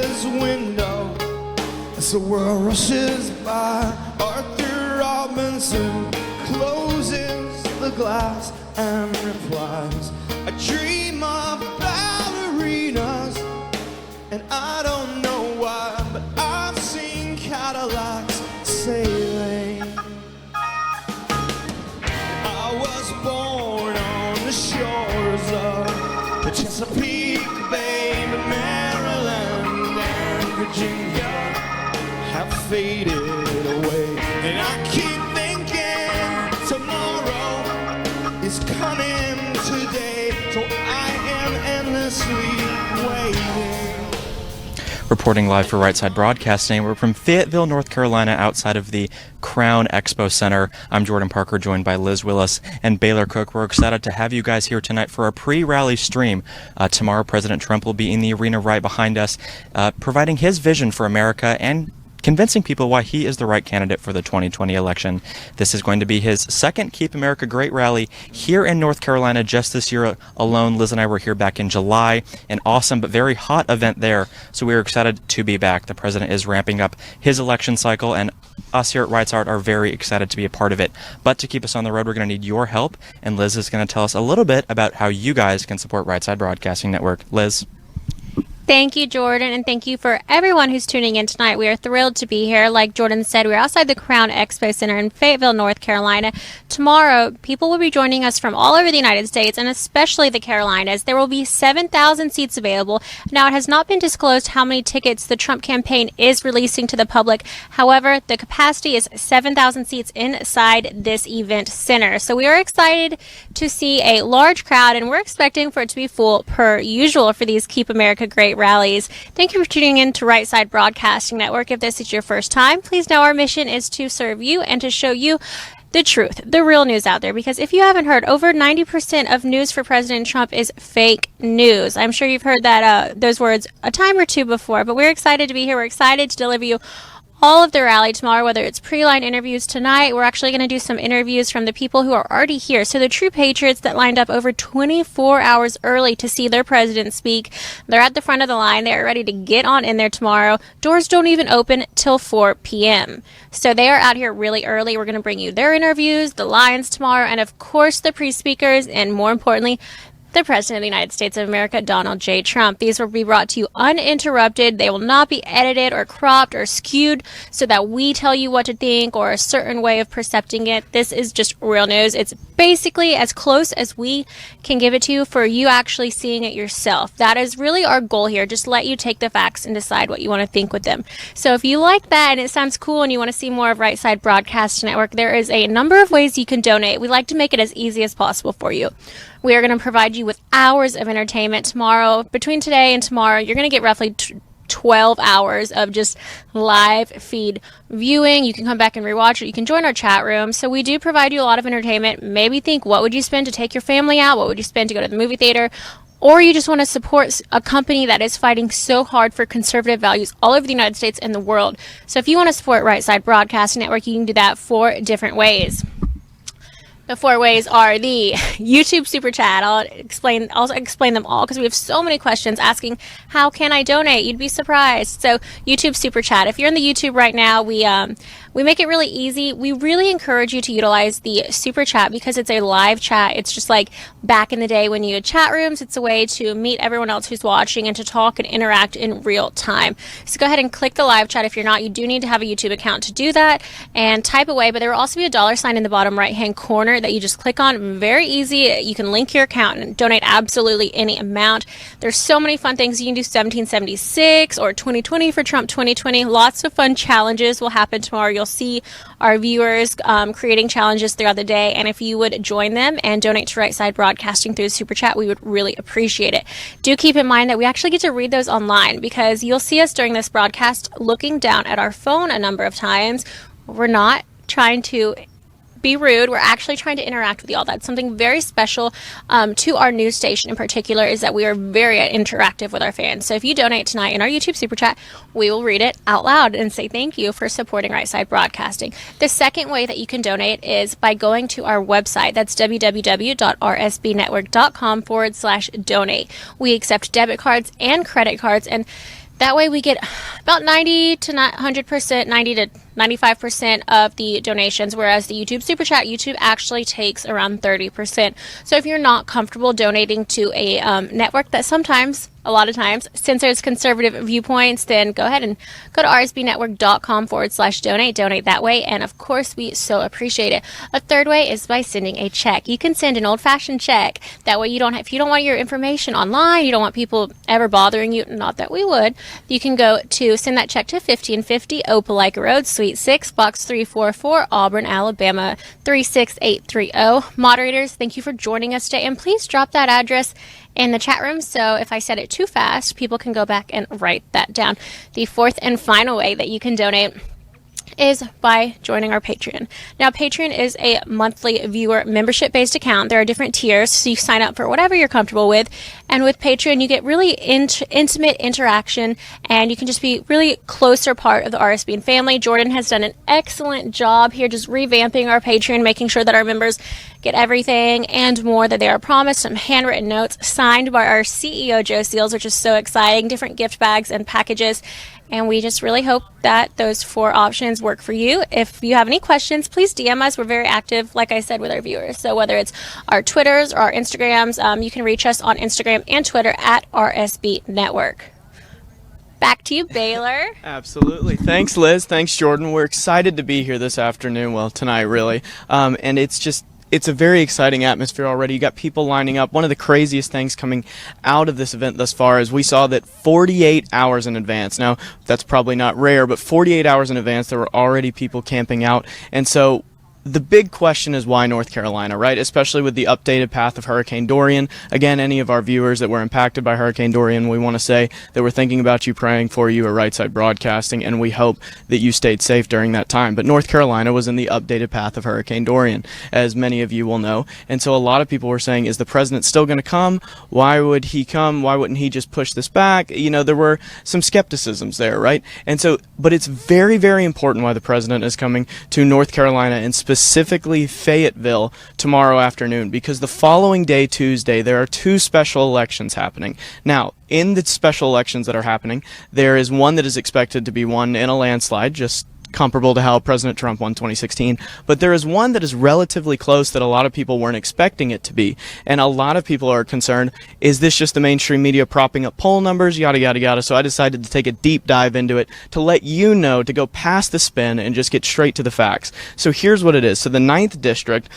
his window as the world rushes by. Arthur Robinson closes the glass and replies, I dream of ballerinas, and I don't know why, but I've seen Cadillacs sailing. I was born on the shores of the Chesapeake Bay, but Maryland and Virginia have faded away. And I keep thinking tomorrow is coming today, so I am endlessly waiting. Reporting live for Right Side Broadcasting, we're from Fayetteville, North Carolina, outside of the Crown Expo Center. I'm Jordan Parker, joined by Liz Willis and Baylor Cook. We're excited to have you guys here tonight for a pre-rally stream. Tomorrow, President Trump will be in the arena right behind us, providing his vision for America and convincing people why he is the right candidate for the 2020 election. This is going to be his second Keep America Great rally here in North Carolina just this year alone. Liz and I were here back in July, an awesome but very hot event there, so we are excited to be back. The president is ramping up his election cycle, and us here at Right Side are very excited to be a part of it. But to keep us on the road, we're going to need your help, and Liz is going to tell us a little bit about how you guys can support Right Side Broadcasting Network. Liz? Thank you, Jordan, and thank you for everyone who's tuning in tonight. We are thrilled to be here. Like Jordan said, we're outside the Crown Expo Center in Fayetteville, North Carolina. Tomorrow, people will be joining us from all over the United States, and especially the Carolinas. There will be 7,000 seats available. Now, it has not been disclosed how many tickets the Trump campaign is releasing to the public. However, the capacity is 7,000 seats inside this event center. So we are excited to see a large crowd, and we're expecting for it to be full per usual for these Keep America Great rallies. Thank you for tuning in to Right Side Broadcasting Network. If this is your first time, please know our mission is to serve you and to show you the truth, the real news out there. Because if you haven't heard, over 90% of news for President Trump is fake news. I'm sure you've heard that those words a time or two before, but we're excited to be here. We're excited to deliver you all of the rally tomorrow, whether it's pre-line interviews tonight. We're actually going to do some interviews from the people who are already here. So the true patriots that lined up over 24 hours early to see their president speak, they're at the front of the line. They're ready to get on in there tomorrow. Doors don't even open till 4 p.m. So they are out here really early. We're going to bring you their interviews, the lines tomorrow, and of course the pre-speakers, and more importantly, the President of the United States of America, Donald J. Trump. These will be brought to you uninterrupted. They will not be edited or cropped or skewed so that we tell you what to think or a certain way of percepting it. This is just real news. It's basically as close as we can give it to you for you actually seeing it yourself. That is really our goal here. Just let you take the facts and decide what you want to think with them. So if you like that and it sounds cool and you want to see more of Right Side Broadcast Network, there is a number of ways you can donate. We like to make it as easy as possible for you. We are going to provide you with hours of entertainment tomorrow. Between today and tomorrow, you're going to get roughly 12 hours of just live feed viewing. You can come back and rewatch it. You can join our chat room. So we do provide you a lot of entertainment. Maybe think, what would you spend to take your family out? What would you spend to go to the movie theater? Or you just want to support a company that is fighting so hard for conservative values all over the United States and the world. So if you want to support Right Side Broadcasting Network, you can do that 4 different ways. The 4 ways are the YouTube Super Chat. I'll explain them all because we have so many questions asking, how can I donate? You'd be surprised. So YouTube Super Chat. If you're in the YouTube right now, we make it really easy. We really encourage you to utilize the Super Chat because it's a live chat. It's just like back in the day when you had chat rooms. It's a way to meet everyone else who's watching and to talk and interact in real time. So go ahead and click the live chat. If you're not, you do need to have a YouTube account to do that and type away. But there will also be a $sign in the bottom right-hand corner that you just click on. Very easy. You can link your account and donate absolutely any amount. There's so many fun things. You can do 1776 or 2020 for Trump 2020. Lots of fun challenges will happen tomorrow. You'll see our viewers creating challenges throughout the day, and if you would join them and donate to Right Side Broadcasting through Super Chat, we would really appreciate it. Do keep in mind that we actually get to read those online because you'll see us during this broadcast looking down at our phone a number of times. We're not trying to be rude. We're actually trying to interact with y'all. That's something very special to our news station in particular, is that we are very interactive with our fans. So if you donate tonight in our YouTube Super Chat, we will read it out loud and say thank you for supporting Right Side Broadcasting. The second way that you can donate is by going to our website. That's www.rsbnetwork.com/donate. We accept debit cards and credit cards, and That way we get about 90 to 100%, 90 to 95% of the donations, whereas the YouTube Super Chat, YouTube actually takes around 30%. So if you're not comfortable donating to a network that sometimes, a lot of times, censors conservative viewpoints, then go ahead and go to rsbnetwork.com/donate. Donate that way, and of course, we so appreciate it. A third way is by sending a check. You can send an old-fashioned check. That way, if you don't want your information online, you don't want people ever bothering you, not that we would, you can go to send that check to 1550 Opelika Road, Suite 6, Box 344, Auburn, Alabama 36830. Moderators, thank you for joining us today, and please drop that address in the chat room, so if I said it too fast, people can go back and write that down. The fourth and final way that you can donate is by joining our Patreon. Now, Patreon is a monthly viewer membership-based account. There are different tiers, so you sign up for whatever you're comfortable with. And with Patreon, you get really intimate interaction, and you can just be really closer part of the RSBN family. Jordan has done an excellent job here just revamping our Patreon, making sure that our members get everything and more that they are promised. Some handwritten notes signed by our CEO, Joe Seals, which is so exciting, different gift bags and packages. And we just really hope that those 4 options work for you. If you have any questions, please DM us. We're very active, like I said, with our viewers. So whether it's our Twitters or our Instagrams, you can reach us on Instagram and Twitter at RSB Network. Back to you, Baylor. Absolutely. Thanks, Liz. Thanks, Jordan. We're excited to be here this afternoon. Well, tonight, really. And it's a very exciting atmosphere already. You got people lining up. One of the craziest things coming out of this event thus far is we saw that 48 hours in advance. Now, that's probably not rare, but 48 hours in advance, there were already people camping out. And so the big question is why North Carolina, right? Especially with the updated path of Hurricane Dorian. Again, any of our viewers that were impacted by Hurricane Dorian, we want to say that we're thinking about you, praying for you at Right Side Broadcasting, and we hope that you stayed safe during that time. But North Carolina was in the updated path of Hurricane Dorian, as many of you will know. And so a lot of people were saying, is the president still going to come? Why would he come? Why wouldn't he just push this back? You know, there were some skepticisms there, right? And so, but it's very, very important why the president is coming to North Carolina, and specifically Fayetteville tomorrow afternoon, because the following day, Tuesday, there are 2 special elections happening. Now, in the special elections that are happening, there is one that is expected to be won in a landslide, just comparable to how President Trump won 2016, but there is one that is relatively close that a lot of people weren't expecting it to be, and a lot of people are concerned, is this just the mainstream media propping up poll numbers, yada yada yada. So I decided to take a deep dive into it to let you know, to go past the spin and just get straight to the facts. So here's what it is. So the 9th district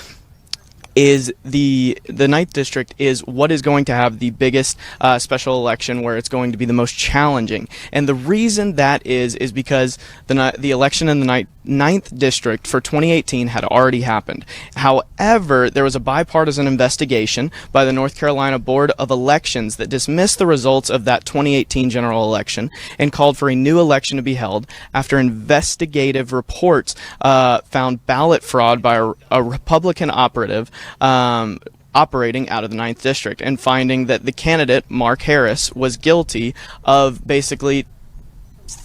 is the 9th district is what is going to have the biggest special election, where it's going to be the most challenging. And the reason that is because the election in the 9th district for 2018 had already happened. However, there was a bipartisan investigation by the North Carolina Board of Elections that dismissed the results of that 2018 general election and called for a new election to be held after investigative reports found ballot fraud by a Republican operative operating out of the 9th district, and finding that the candidate, Mark Harris, was guilty of basically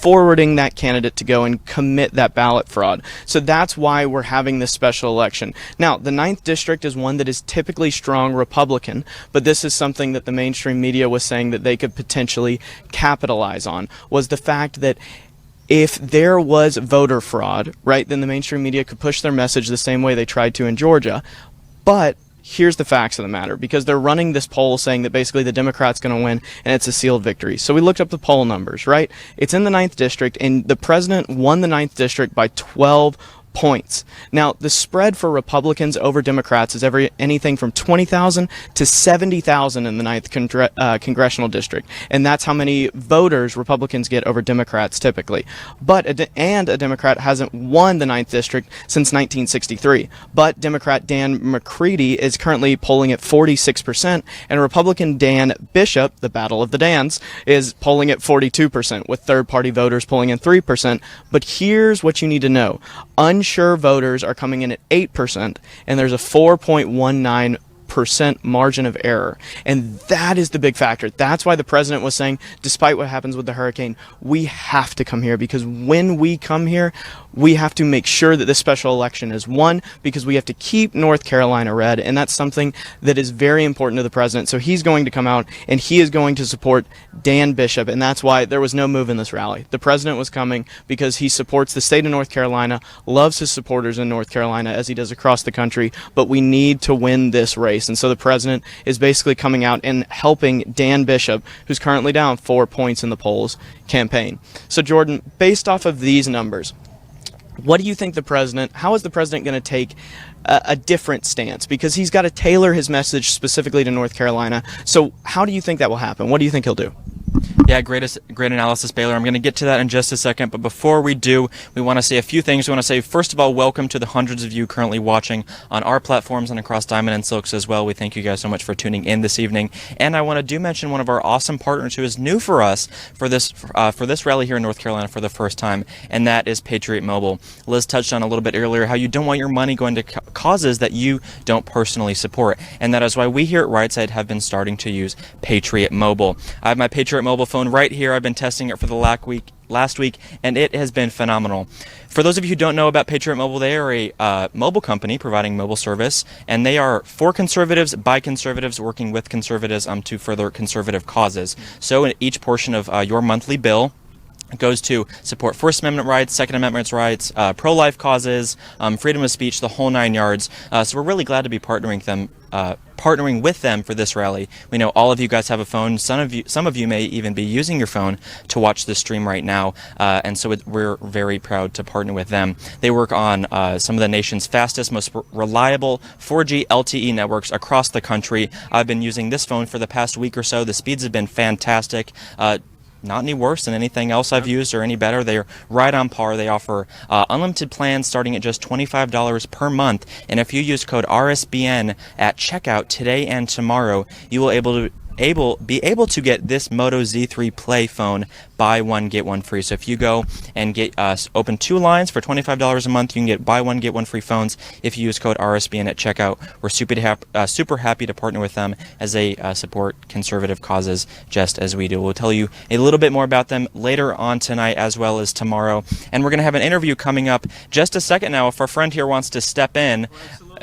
forwarding that candidate to go and commit that ballot fraud. So that's why we're having this special election. Now, the 9th district is one that is typically strong Republican, but this is something that the mainstream media was saying that they could potentially capitalize on, was the fact that if there was voter fraud, right, then the mainstream media could push their message the same way they tried to in Georgia. But here's the facts of the matter, because they're running this poll saying that basically the Democrat's going to win and it's a sealed victory. So we looked up the poll numbers, right? It's in the 9th district, and the president won the 9th district by 12 points. Now, the spread for Republicans over Democrats is anything from 20,000 to 70,000 in the 9th congressional district, and that's how many voters Republicans get over Democrats typically. But a Democrat hasn't won the 9th district since 1963. But Democrat Dan McCready is currently polling at 46%, and Republican Dan Bishop, the Battle of the Dans, is polling at 42%, with third-party voters polling in 3%. But here's what you need to know. Unsure voters are coming in at 8%, and there's a 4.19% margin of error. And that is the big factor. That's why the president was saying, despite what happens with the hurricane, we have to come here, because when we come here, we have to make sure that this special election is won because we have to keep North Carolina red, and that's something that is very important to the president. So he's going to come out and he is going to support Dan Bishop, and that's why there was no move in this rally. The president was coming because he supports the state of North Carolina, loves his supporters in North Carolina as he does across the country, but we need to win this race. And so the president is basically coming out and helping Dan Bishop, who's currently down 4 points in the polls, campaign. So Jordan, based off of these numbers, what do you think how is the president going to take a different stance? Because he's got to tailor his message specifically to North Carolina. So how do you think that will happen? What do you think he'll do? Yeah, great analysis, Baylor. I'm going to get to that in just a second, but before we do, we want to say a few things. We want to say, first of all, welcome to the hundreds of you currently watching on our platforms and across Diamond and Silks as well. We thank you guys so much for tuning in this evening. And I want to mention one of our awesome partners who is new for us for this rally here in North Carolina for the first time, and that is Patriot Mobile. Liz touched on a little bit earlier how you don't want your money going to causes that you don't personally support, and that is why we here at Right Side have been starting to use Patriot Mobile. I have my Patriot Mobile phone right here. I've been testing it for the last week, and it has been phenomenal. For those of you who don't know about Patriot Mobile, they are a mobile company providing mobile service, and they are for conservatives, by conservatives, working with conservatives to further conservative causes. So in each portion of your monthly bill goes to support First Amendment rights, Second Amendment rights, pro-life causes, freedom of speech, the whole 9 yards. So we're really glad to be partnering with them for this rally. We know all of you guys have a phone. Some of you may even be using your phone to watch this stream right now, and so we're very proud to partner with them. They work on some of the nation's fastest, most reliable 4G LTE networks across the country. I've been using this phone for the past week or so. The speeds have been fantastic. Not any worse than anything else I've used or any better. They're right on par. They offer unlimited plans starting at just $25 per month. And if you use code RSBN at checkout today and tomorrow, you will be able to get this Moto Z3 Play phone, buy one get one free. So if you go and get open 2 lines for $25 a month, you can get buy one get one free phones if you use code RSBN at checkout. We're super happy to partner with them as they support conservative causes just as we do. We'll tell you a little bit more about them later on tonight as well as tomorrow, and we're going to have an interview coming up just a second now if our friend here wants to step in.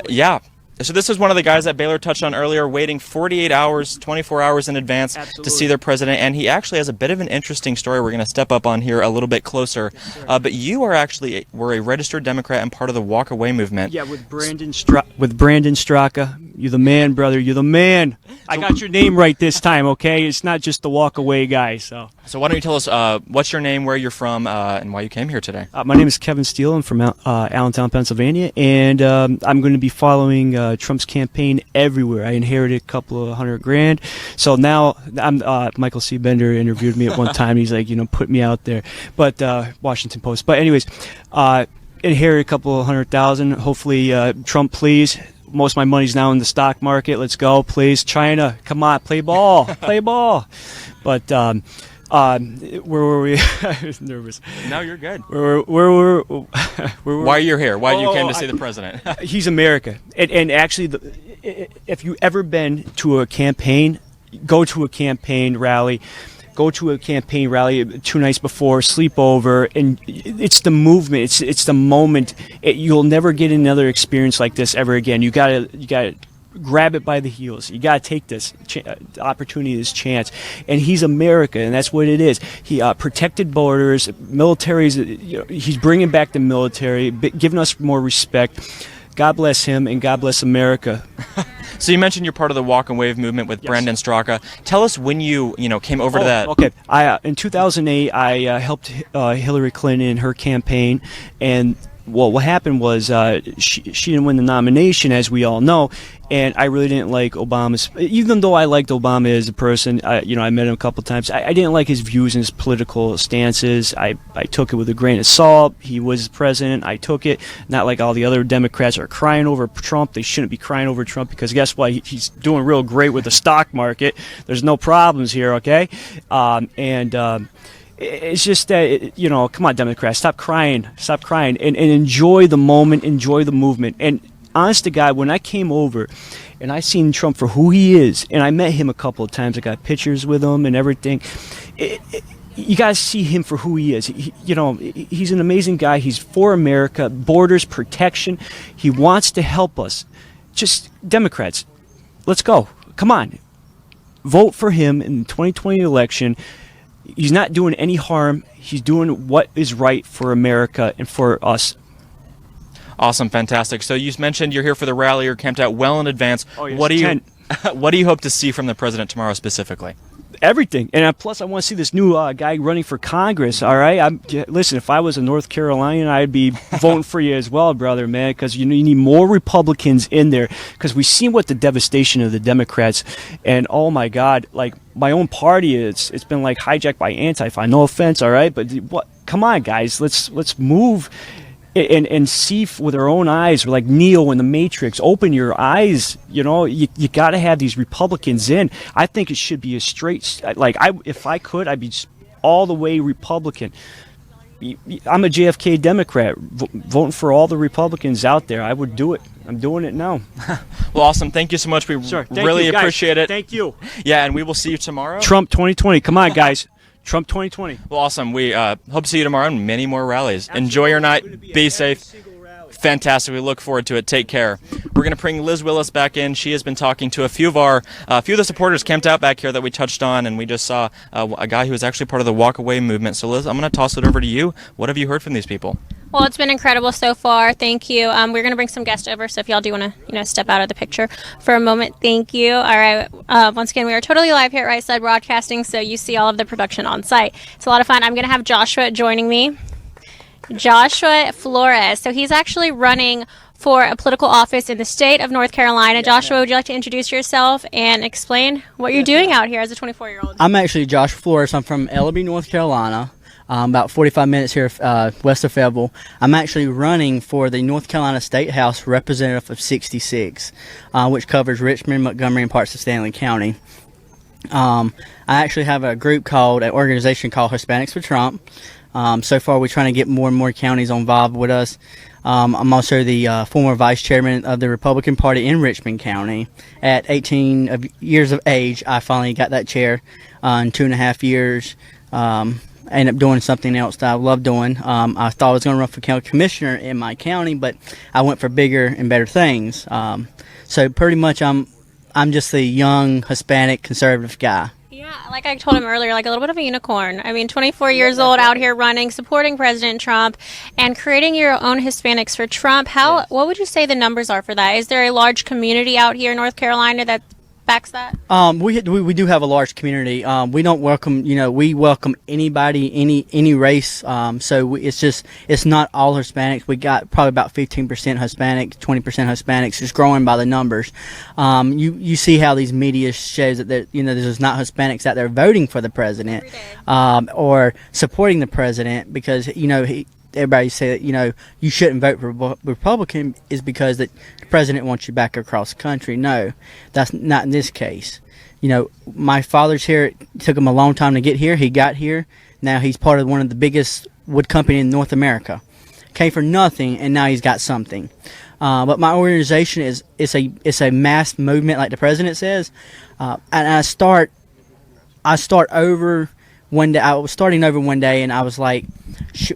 Yeah. So this is one of the guys that Baylor touched on earlier, waiting 48 hours, 24 hours in advance to see their president. And he actually has a bit of an interesting story we're going to step up on here a little bit closer. But you were a registered Democrat and part of the Walk Away movement. Yeah, with Brandon Straka. You're the man, brother. You're the man. I got your name right this time, okay? It's not just the Walk Away guy. So why don't you tell us what's your name, where you're from, and why you came here today? My name is Kevin Steele. I'm from Allentown, Pennsylvania, and I'm going to be following Trump's campaign everywhere. I inherited a couple of $100,000, so now I'm. Michael C. Bender interviewed me at one time. He's like, put me out there, but Washington Post. But anyways, inherited a couple of $100,000. Hopefully, Trump, please. Most of my money's now in the stock market. Let's go, please. China, come on, play ball, play ball. But where were we? I was nervous. No, you're good. Why you're here? Why you came to see the president? He's America. And actually, if you ever been to a campaign, go to a campaign rally. Go to a campaign rally 2 nights before, sleep over, and it's the movement. It's the moment. You'll never get another experience like this ever again. You gotta grab it by the heels. You gotta take this opportunity, this chance. And he's America, and that's what it is. He protected borders, militaries. He's bringing back the military, giving us more respect. God bless him, and God bless America. So you mentioned you're part of the Walk and Wave movement with Brandon Straka. Tell us when you came over to that. Okay, in 2008 I helped Hillary Clinton in her campaign, and what happened was she didn't win the nomination, as we all know, and I really didn't like Obama's. Even though I liked Obama as a person, I met him a couple times. I didn't like his views and his political stances. I took it with a grain of salt. He was president. I took it. Not like all the other Democrats are crying over Trump. They shouldn't be crying over Trump, because guess what? He's doing real great with the stock market. There's no problems here, okay? It's just that, come on, Democrats, stop crying, and enjoy the moment, enjoy the movement. And honest to God, when I came over and I seen Trump for who he is, and I met him a couple of times, I got pictures with him and everything, you guys see him for who he is. He's an amazing guy. He's for America, borders protection. He wants to help us. Just Democrats, let's go. Come on. Vote for him in the 2020 election. He's not doing any harm. He's doing what is right for America and for us. Awesome, fantastic. So you mentioned you're here for the rally. You're camped out well in advance. Oh, yes, What do you hope to see from the president tomorrow specifically? Everything. And plus, I want to see this new guy running for Congress, all right? Listen, if I was a North Carolinian, I'd be voting for you as well, brother, man, because you need more Republicans in there, because we've seen what the devastation of the Democrats, and oh my God, like my own party, it's been like hijacked by Antifa. No offense, all right? But what? Come on, guys, let's move and see with our own eyes. We're like Neo in the Matrix. Open your eyes. You got to have these Republicans in. I think it should be a straight. If I could, I'd be all the way Republican. I'm a JFK Democrat, voting for all the Republicans out there. I would do it. I'm doing it now. Well, awesome. Thank you so much. We really appreciate it. Thank you. Yeah, and we will see you tomorrow. Trump 2020. Come on, guys. Trump 2020. Well, awesome. We hope to see you tomorrow and many more rallies. Absolutely. Enjoy your night. Be safe. Fantastic. We look forward to it. Take care. We're going to bring Liz Willis back in. She has been talking to a few of the supporters camped out back here that we touched on, and we just saw a guy who was actually part of the walk away movement. So, Liz, I'm going to toss it over to you. What have you heard from these people? Well, it's been incredible so far. Thank you. We're going to bring some guests over, so if y'all do want to, step out of the picture for a moment, thank you. All right. Once again, we are totally live here at Right Side Broadcasting, so you see all of the production on site. It's a lot of fun. I'm going to have Joshua joining me. Joshua Flores. So he's actually running for a political office in the state of North Carolina. Joshua, would you like to introduce yourself and explain what you're doing out here as a 24-year-old? I'm actually Joshua Flores. I'm from Ellaby, North Carolina. About 45 minutes here west of Fayetteville. I'm actually running for the North Carolina State House Representative of 66, which covers Richmond, Montgomery, and parts of Stanley County. I actually have an organization called Hispanics for Trump. So far, we're trying to get more and more counties involved with us. I'm also the former vice chairman of the Republican Party in Richmond County. At 18 years of age, I finally got that chair in 2.5 years. I ended up doing something else that I love doing. I thought I was going to run for county commissioner in my county, but I went for bigger and better things. So pretty much I'm just the young Hispanic conservative guy. Yeah, like I told him earlier, like a little bit of a unicorn. I mean, 24 years old, out here running, supporting President Trump, and creating your own Hispanics for Trump. What would you say the numbers are for that? Is there a large community out here in North Carolina that backs that? We do have a large community. We don't welcome, we welcome anybody, any race. So it's not all Hispanics. We got probably about 15% Hispanic, 20% Hispanics. It's growing by the numbers. You see how these media shows that there's not Hispanics out there voting for the president, or supporting the president because everybody say that you shouldn't vote for Republican is because the president wants you back across the country. No, that's not in this case. My father's here. It took him a long time to get here. He got here. Now he's part of one of the biggest wood company in North America. Came for nothing, and now he's got something. But my organization it's a mass movement, like the president says. And I start over. One day, I was starting over one day, and I was like,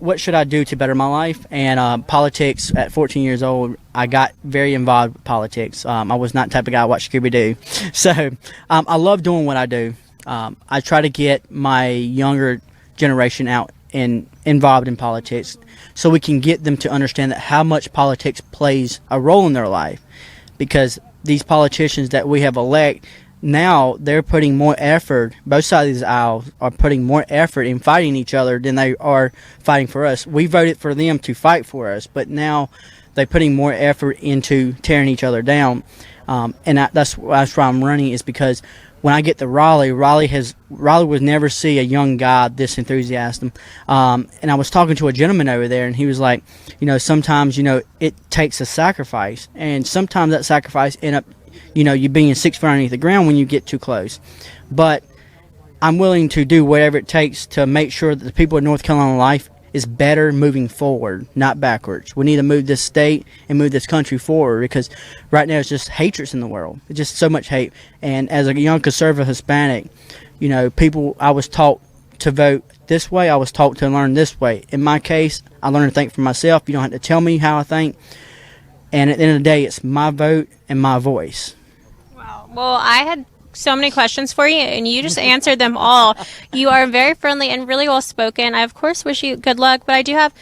what should I do to better my life? And politics, at 14 years old, I got very involved with politics. I was not the type of guy to watch Scooby-Doo. So I love doing what I do. I try to get my younger generation out and involved in politics so we can get them to understand that how much politics plays a role in their life. Because these politicians that we have elected, now they're putting more effort, both sides of these aisles are putting more effort in fighting each other than they are fighting for us. We voted for them to fight for us, but now they're putting more effort into tearing each other down. And that's why I'm running, is because when I get to Raleigh would never see a young guy this enthusiastic. And I was talking to a gentleman over there, and he was like, sometimes, it takes a sacrifice, and sometimes that sacrifice end up you being 6 feet underneath the ground when you get too close. But I'm willing to do whatever it takes to make sure that the people of North Carolina life is better moving forward, not backwards. We need to move this state and move this country forward, because right now it's just hatred in the world. It's just so much hate. And as a young conservative Hispanic, I was taught to vote this way. I was taught to learn this way. In my case, I learned to think for myself. You don't have to tell me how I think. And at the end of the day, it's my vote and my voice. Wow. Well, I had so many questions for you, and you just answered them all. You are very friendly and really well spoken. I, of course, wish you good luck, but I do have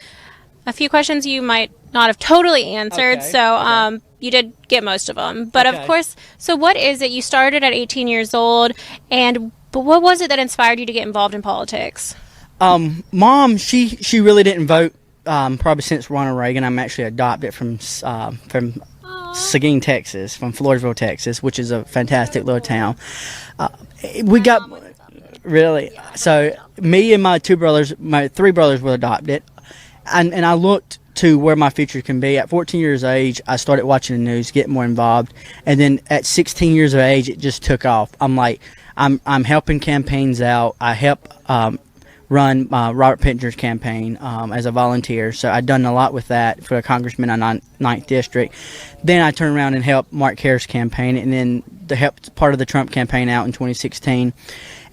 a few questions you might not have totally answered. Okay. So you did get most of them. But of course, so what is it? You started at 18 years old, but what was it that inspired you to get involved in politics? Mom, she really didn't vote. Probably since Ronald Reagan. I'm actually adopted from Seguin, Texas, from Fayetteville, Texas, which is a fantastic little town. We got really so me and my three brothers were adopted, and I looked to where my future can be. At 14 years of age, I started watching the news, getting more involved, and then at 16 years of age, it just took off. I'm like, I'm helping campaigns out. I help run Robert Pittenger's campaign as a volunteer. So I'd done a lot with that for a congressman in 9th District. Then I turned around and helped Mark Harris' campaign, and then helped part of the Trump campaign out in 2016.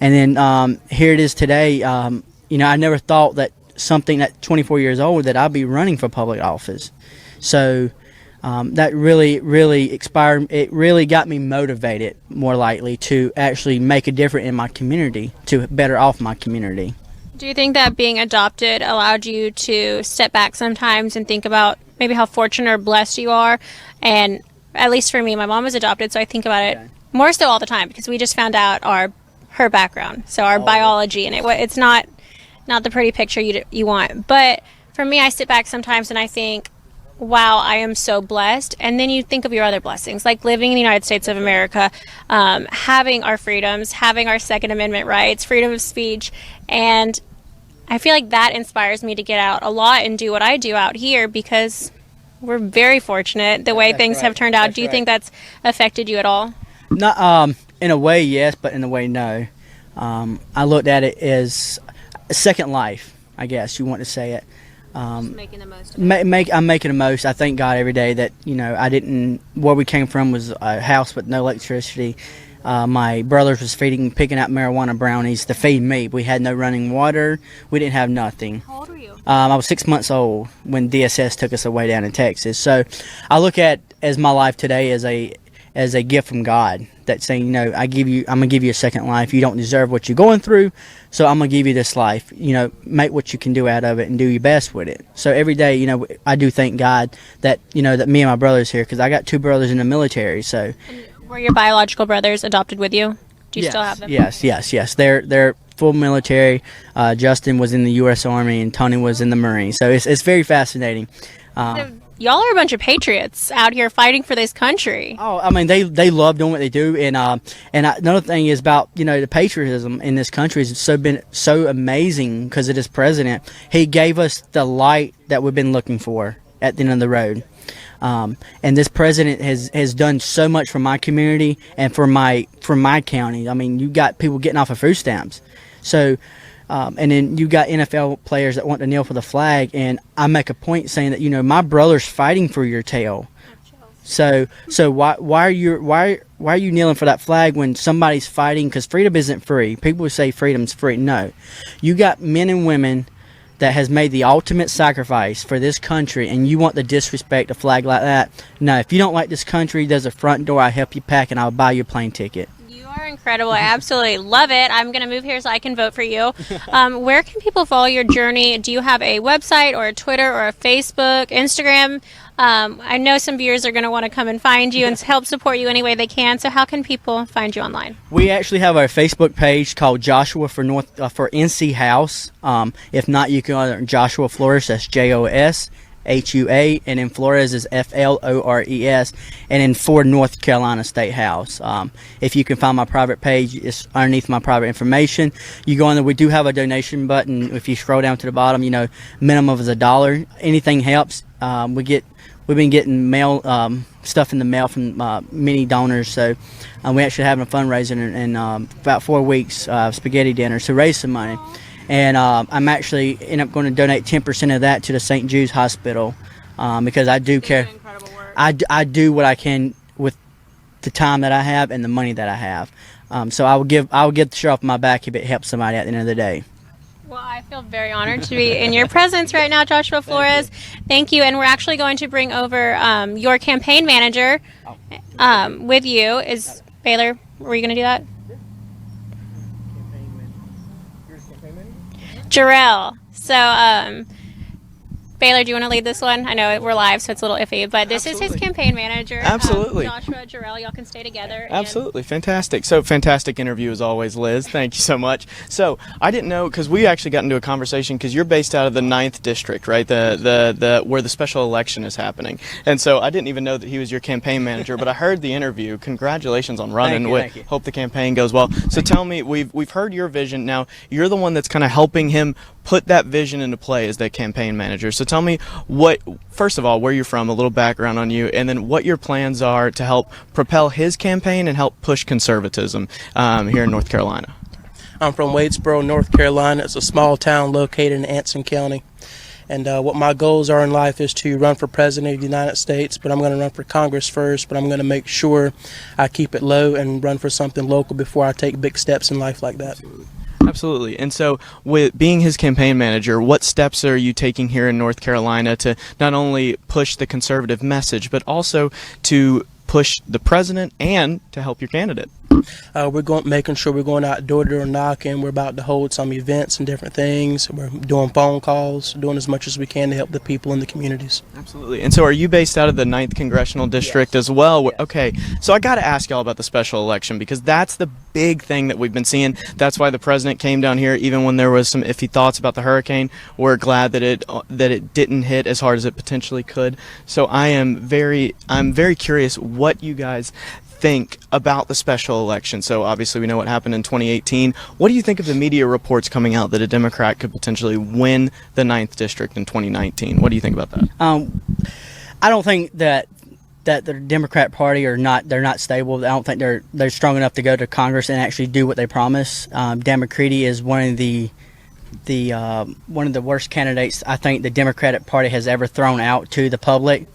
And then here it is today. I never thought that something at 24 years old that I'd be running for public office. So that really expired. It really got me motivated, more likely, to actually make a difference in my community, to better off my community. Do you think that being adopted allowed you to step back sometimes and think about maybe how fortunate or blessed you are? And at least for me, my mom was adopted, so I think about it more so all the time because we just found out her background, so our biology, and it's not the pretty picture you want. But for me, I sit back sometimes and I think, wow, I am so blessed. And then you think of your other blessings, like living in the United States of America, having our freedoms, having our Second Amendment rights, freedom of speech, and I feel like that inspires me to get out a lot and do what I do out here because we're very fortunate the way things have turned out. Do you think that's affected you at all? Not, in a way, yes, but in a way, no. I looked at it as a second life, I guess you want to say it. Just making the most of it. I'm making the most. I thank God every day that, where we came from was a house with no electricity. My brothers was picking out marijuana brownies to feed me. We had no running water. We didn't have nothing. How old were you? I was 6 months old when DSS took us away down in Texas. So I look at as my life today as a gift from God. That's saying, I'm gonna give you a second life. You don't deserve what you're going through, so I'm gonna give you this life. Make what you can do out of it and do your best with it. So every day, I do thank God that that me and my brothers here, because I got two brothers in the military. So. Were your biological brothers adopted with you? Do you still have them? Yes. They're full military. Justin was in the U.S. Army and Tony was in the Marines. So it's very fascinating. Y'all are a bunch of patriots out here fighting for this country. Oh, I mean, they love doing what they do, and another thing is about the patriotism in this country has been so amazing because of this president. He gave us the light that we've been looking for at the end of the road. And this president has done so much for my community and for my county. I mean, you got people getting off of food stamps. So, and then you got NFL players that want to kneel for the flag. And I make a point saying that, my brother's fighting for your tail. So why are you kneeling for that flag when somebody's fighting? Because freedom isn't free. People say freedom's free. No, you got men and women that has made the ultimate sacrifice for this country, and you want to disrespect a flag like that? No, if you don't like this country, there's a front door. I'll help you pack, and I'll buy you a plane ticket. You are incredible. I absolutely love it. I'm going to move here so I can vote for you. Where can people follow your journey? Do you have a website or a Twitter or a Facebook, Instagram? I know some viewers are going to want to come and find you and help support you any way they can. So how can people find you online? We actually have our Facebook page called Joshua for NC House. If not, you can go to Joshua Flores. That's JOSHUA, and in Flores is FLORES, and in Ford, North Carolina State House. If you can find my private page, it's underneath my private information. You go on there. We do have a donation button. If you scroll down to the bottom, minimum is $1. Anything helps. We've been getting mail stuff in the mail from many donors. So we actually having a fundraiser in about 4 weeks, spaghetti dinner, to raise some money. And I'm actually end up going to donate 10% of that to the St. Jude's Hospital because I do care. I do what I can with the time that I have and the money that I have. So I will give the shirt off my back if it helps somebody at the end of the day. Well, I feel very honored to be in your presence right now, Joshua Flores. Thank you. And we're actually going to bring over your campaign manager with you. Is Baylor, were you going to do that? Jarrell. So, Baylor, do you want to lead this one? I know we're live, so it's a little iffy, but this is his campaign manager. Absolutely. Joshua, Jarrell, y'all can stay together. Absolutely. Fantastic. So, fantastic interview as always, Liz. Thank you so much. So, I didn't know, because we actually got into a conversation, because you're based out of the 9th District, right? The where the special election is happening. And so, I didn't even know that he was your campaign manager, but I heard the interview. Congratulations on running. Thank you. Hope the campaign goes well. So, tell me, we've heard your vision. Now, you're the one that's kind of helping him put that vision into play as the campaign manager. So tell me first of all, where you're from, a little background on you, and then what your plans are to help propel his campaign and help push conservatism here in North Carolina. I'm from Wadesboro, North Carolina. It's a small town located in Anson County. And what my goals are in life is to run for president of the United States, but I'm going to run for Congress first, but I'm going to make sure I keep it low and run for something local before I take big steps in life like that. Absolutely. And so, with being his campaign manager, what steps are you taking here in North Carolina to not only push the conservative message, but also to push the president and to help your candidate? Making sure we're going out door to door knocking. We're about to hold some events and different things. We're doing phone calls, doing as much as we can to help the people in the communities. Absolutely. And so are you based out of the 9th Congressional District as well? Yes. Okay. So I got to ask y'all about the special election, because that's the big thing that we've been seeing. That's why the president came down here, even when there was some iffy thoughts about the hurricane. We're glad that it didn't hit as hard as it potentially could. So I'm very curious what you guys think about the special election. So obviously we know what happened in 2018. What do you think of the media reports coming out that a Democrat could potentially win the 9th District in 2019? What do you think about that? I don't think that the Democrat Party they're not stable. I don't think they're strong enough to go to Congress and actually do what they promise. Democrat is one of the worst candidates I think the Democratic Party has ever thrown out to the public.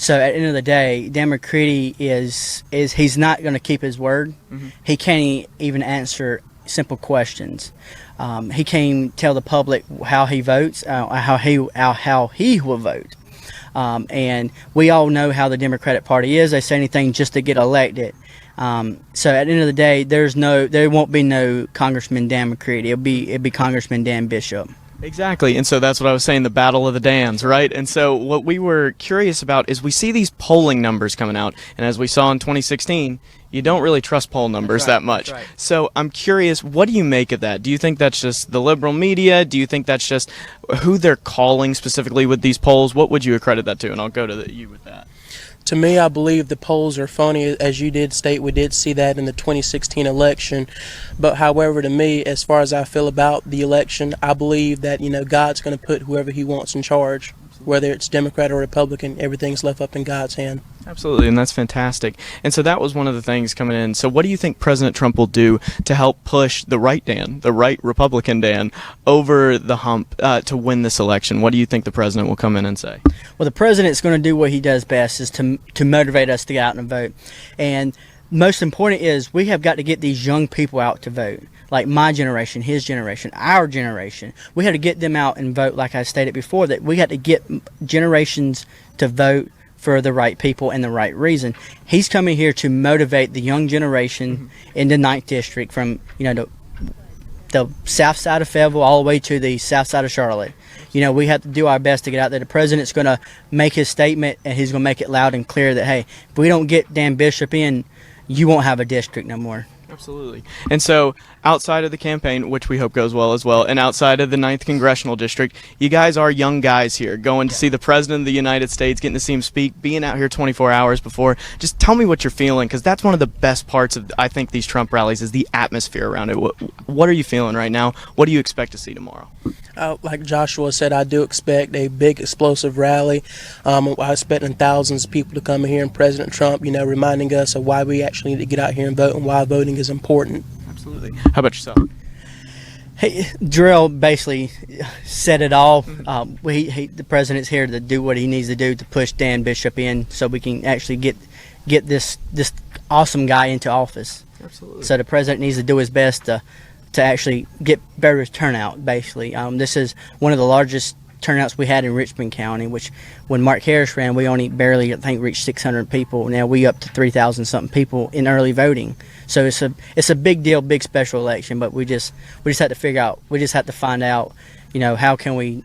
So at the end of the day, Democrat is he's not going to keep his word. Mm-hmm. He can't even answer simple questions. He can't tell the public how he votes, how he will vote. And we all know how the Democratic Party is. They say anything just to get elected. So at the end of the day, there won't be no Congressman Dan McCready. It'll be Congressman Dan Bishop. Exactly, and so that's what I was saying, the battle of the Dans, right? And so what we were curious about is we see these polling numbers coming out, and as we saw in 2016, you don't really trust poll numbers that much. Right. So I'm curious, what do you make of that? Do you think that's just the liberal media? Do you think that's just who they're calling specifically with these polls? What would you accredit that to? And I'll go to you with that. To me, I believe the polls are phony. As you did state, we did see that in the 2016 election. But however, to me, as far as I feel about the election, I believe that, God's going to put whoever he wants in charge. Whether it's Democrat or Republican, everything's left up in God's hand. Absolutely, and that's fantastic. And so that was one of the things coming in. So what do you think President Trump will do to help push the right Dan, the right Republican Dan, over the hump to win this election? What do you think the president will come in and say? Well, the president's going to do what he does best, is to motivate us to get out and vote. And most important is we have got to get these young people out to vote. Like my generation, his generation, our generation. We had to get them out and vote, like I stated before, that we had to get generations to vote for the right people and the right reason. He's coming here to motivate the young generation in the 9th District from, the south side of Fayetteville all the way to the south side of Charlotte. We have to do our best to get out there. The president's going to make his statement, and he's going to make it loud and clear that, hey, if we don't get Dan Bishop in, you won't have a district no more. Absolutely. And so outside of the campaign, which we hope goes well as well, and outside of the 9th Congressional District, you guys are young guys here, going to see the President of the United States, getting to see him speak, being out here 24 hours before. Just tell me what you're feeling, because that's one of the best parts of, I think, these Trump rallies is the atmosphere around it. What are you feeling right now? What do you expect to see tomorrow? Like Joshua said, I do expect a big explosive rally. I'm expecting thousands of people to come here, and President Trump, reminding us of why we actually need to get out here and vote and why voting is important. Absolutely. How about yourself? Hey, Jarrell basically said it all. The president's here to do what he needs to do to push Dan Bishop in, so we can actually get this awesome guy into office. Absolutely. So the president needs to do his best to actually get better turnout. Basically, this is one of the largest turnouts we had in Richmond County, which when Mark Harris ran, we only barely, I think, reached 600 people. Now we up to 3,000 something people in early voting. So it's a big deal, big special election. But we just had to figure out, we just had to find out, how can we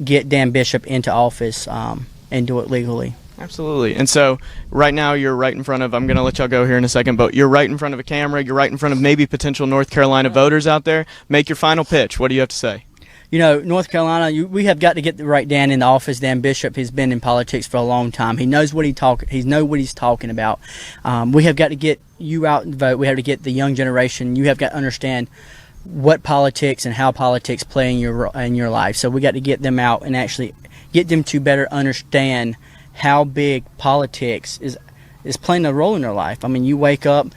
get Dan Bishop into office and do it legally. Absolutely. And so right now you're right in front of, I'm going to let y'all go here in a second, but you're right in front of a camera. You're right in front of maybe potential North Carolina voters out there. Make your final pitch. What do you have to say? North Carolina, we have got to get the right Dan in the office. Dan Bishop has been in politics for a long time. He knows what he's talking about. We have got to get you out and vote. We have to get the young generation. You have got to understand what politics and how politics play in your life. So we got to get them out and actually get them to better understand how big politics is playing a role in their life. I mean, you wake up,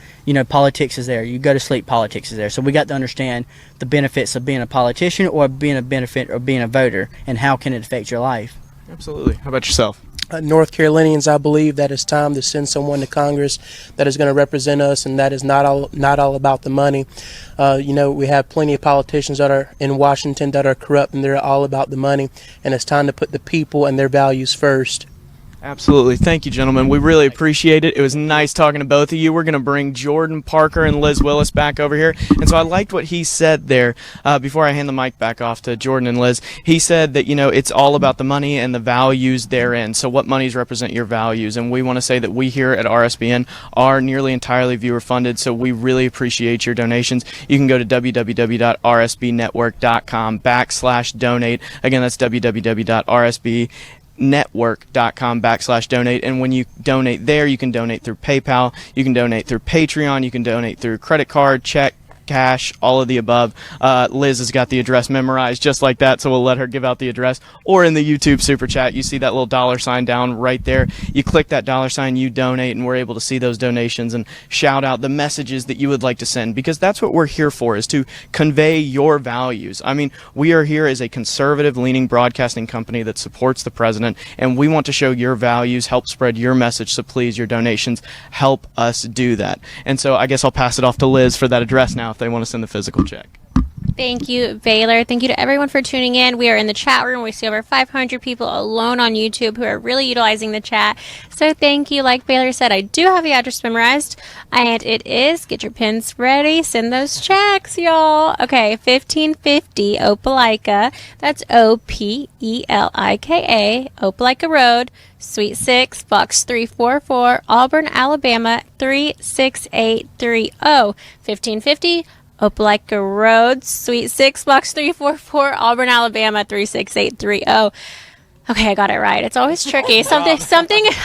politics is there. You go to sleep, politics is there. So we got to understand the benefits of being a politician or being a voter, and how can it affect your life. Absolutely. How about yourself? North Carolinians, I believe that it's time to send someone to Congress that is going to represent us, and that is not all about the money. We have plenty of politicians that are in Washington that are corrupt, and they're all about the money, and it's time to put the people and their values first. Absolutely. Thank you, gentlemen. We really appreciate it. It was nice talking to both of you. We're going to bring Jordan Parker and Liz Willis back over here. And so I liked what he said there before I hand the mic back off to Jordan and Liz. He said that, it's all about the money and the values therein. So what monies represent your values? And we want to say that we here at RSBN are nearly entirely viewer funded. So we really appreciate your donations. You can go to www.rsbnetwork.com/donate. Again, that's www.rsbnetwork.com/donate, and when you donate there, you can donate through PayPal, you can donate through Patreon, you can donate through credit card, check, cash, all of the above. Liz has got the address memorized just like that, so we'll let her give out the address. Or in the YouTube Super Chat, you see that little $sign down right there. You click that $sign, you donate, and we're able to see those donations and shout out the messages that you would like to send, because that's what we're here for, is to convey your values. I mean, we are here as a conservative-leaning broadcasting company that supports the president, and we want to show your values, help spread your message, so please, your donations help us do that. And so I guess I'll pass it off to Liz for that address now if they want to send the physical check. Thank you, Baylor. Thank you to everyone for tuning in. We are in the chat room. We see over 500 people alone on YouTube who are really utilizing the chat. So thank you. Like Baylor said, I do have the address memorized. And it is, get your pens ready, send those checks, y'all. Okay, 1550 Opelika. That's Opelika, Opelika Road, Suite 6, Box 344, Auburn, Alabama, 36830. 1550 Opelika Road, Suite 6, Box 344, Auburn, Alabama, 36830. Okay, I got it right. It's always tricky. Something,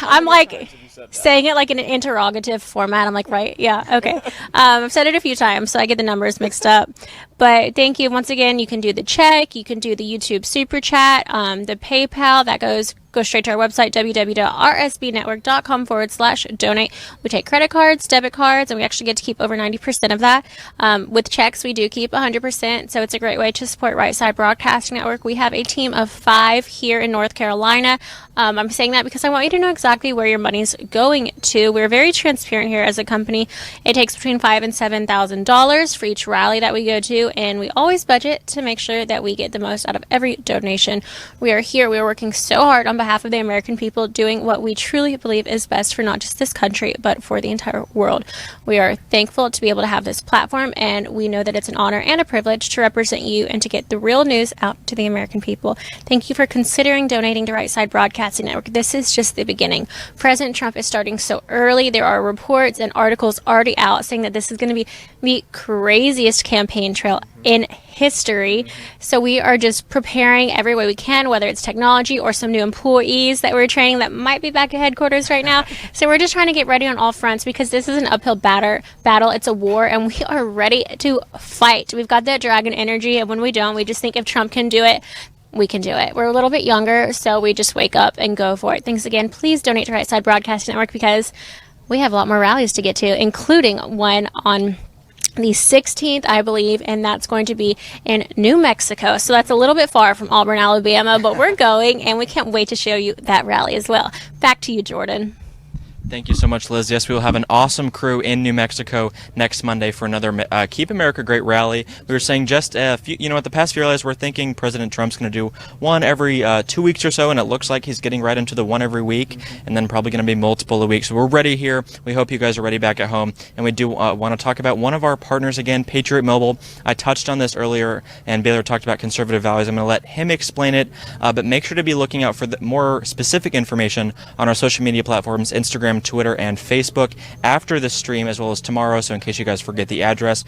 I'm like saying it like in an interrogative format. I'm like, right? Yeah, okay. I've said it a few times, so I get the numbers mixed up. But thank you. Once again, you can do the check. You can do the YouTube Super Chat, the PayPal. That goes straight to our website, www.rsbnetwork.com/donate. We take credit cards, debit cards, and we actually get to keep over 90% of that. With checks, we do keep 100%, so it's a great way to support Right Side Broadcasting Network. We have a team of 5 here in North Carolina. I'm saying that because I want you to know exactly where your money's going to. We're very transparent here as a company. It takes between $5,000 and $7,000 for each rally that we go to, and we always budget to make sure that we get the most out of every donation. We are here. We are working so hard on behalf of the American people, doing what we truly believe is best for not just this country, but for the entire world. We are thankful to be able to have this platform, and we know that it's an honor and a privilege to represent you and to get the real news out to the American people. Thank you for considering donating to Right Side Broadcasting Network. This is just the beginning. President Trump is starting so early. There are reports and articles already out saying that this is going to be the craziest campaign trail in history. So we are just preparing every way we can, whether it's technology or some new employees that we're training that might be back at headquarters right now. So we're just trying to get ready on all fronts, because this is an uphill battle. It's a war, and we are ready to fight. We've got that dragon energy, and when we don't, we just think if Trump can do it, we can do it. We're a little bit younger, so we just wake up and go for it. Thanks again. Please donate to Right Side Broadcasting Network, because we have a lot more rallies to get to, including one on the 16th, I believe, and that's going to be in New Mexico. So that's a little bit far from Auburn, Alabama, but we're going, and we can't wait to show you that rally as well. Back to you, Jordan. Thank you so much, Liz. Yes, we will have an awesome crew in New Mexico next Monday for another Keep America Great rally. We were saying just at the past few rallies, we're thinking President Trump's going to do one every 2 weeks or so, and it looks like he's getting right into the one every week, and then probably going to be multiple a week. So we're ready here. We hope you guys are ready back at home, and we do want to talk about one of our partners again, Patriot Mobile. I touched on this earlier, and Baylor talked about conservative values. I'm going to let him explain it, but make sure to be looking out for the more specific information on our social media platforms, Instagram, Twitter, and Facebook after the stream, as well as tomorrow. So in case you guys forget the address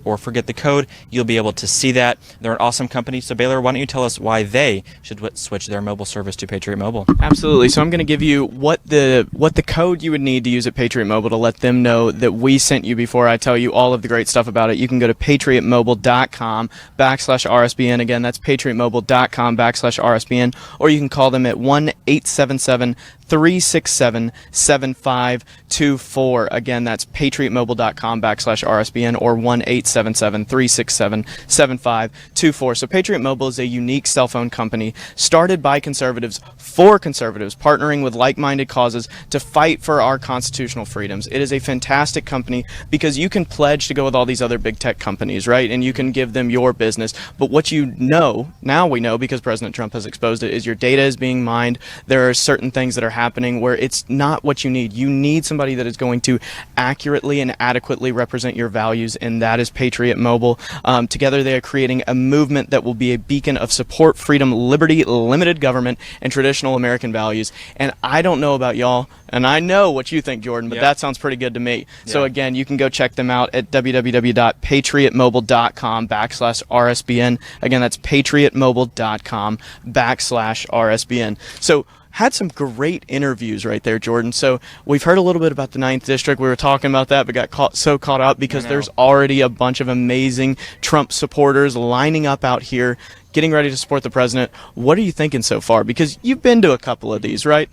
or forget the code, you'll be able to see that. They're an awesome company. So Baylor, why don't you tell us why they should switch their mobile service to Patriot Mobile? Absolutely. So I'm going to give you what the code you would need to use at Patriot Mobile to let them know that we sent you before I tell you all of the great stuff about it. You can go to patriotmobile.com/RSBN. Again, that's patriotmobile.com/RSBN, or you can call them at 1-877-367-7524. Again, that's patriotmobile.com/RSBN or 1-877-367-7524. So Patriot Mobile is a unique cell phone company started by conservatives for conservatives, partnering with like-minded causes to fight for our constitutional freedoms. It is a fantastic company because you can pledge to go with all these other big tech companies, right? And you can give them your business. But what you know, now we know because President Trump has exposed it, is your data is being mined. There are certain things that are happening where it's not what you need. You need somebody that is going to accurately and adequately represent your values, and that is Patriot Mobile. Together they are creating a movement that will be a beacon of support, freedom, liberty, limited government, and traditional American values. And I don't know about y'all, and I know what you think, Jordan, but that sounds pretty good to me. So again, you can go check them out at www.patriotmobile.com/RSBN. Again, that's patriotmobile.com/RSBN. So had some great interviews right there, Jordan. So we've heard a little bit about the 9th District. We were talking about that, but got caught up because there's already a bunch of amazing Trump supporters lining up out here, getting ready to support the president. What are you thinking so far? Because you've been to a couple of these, right?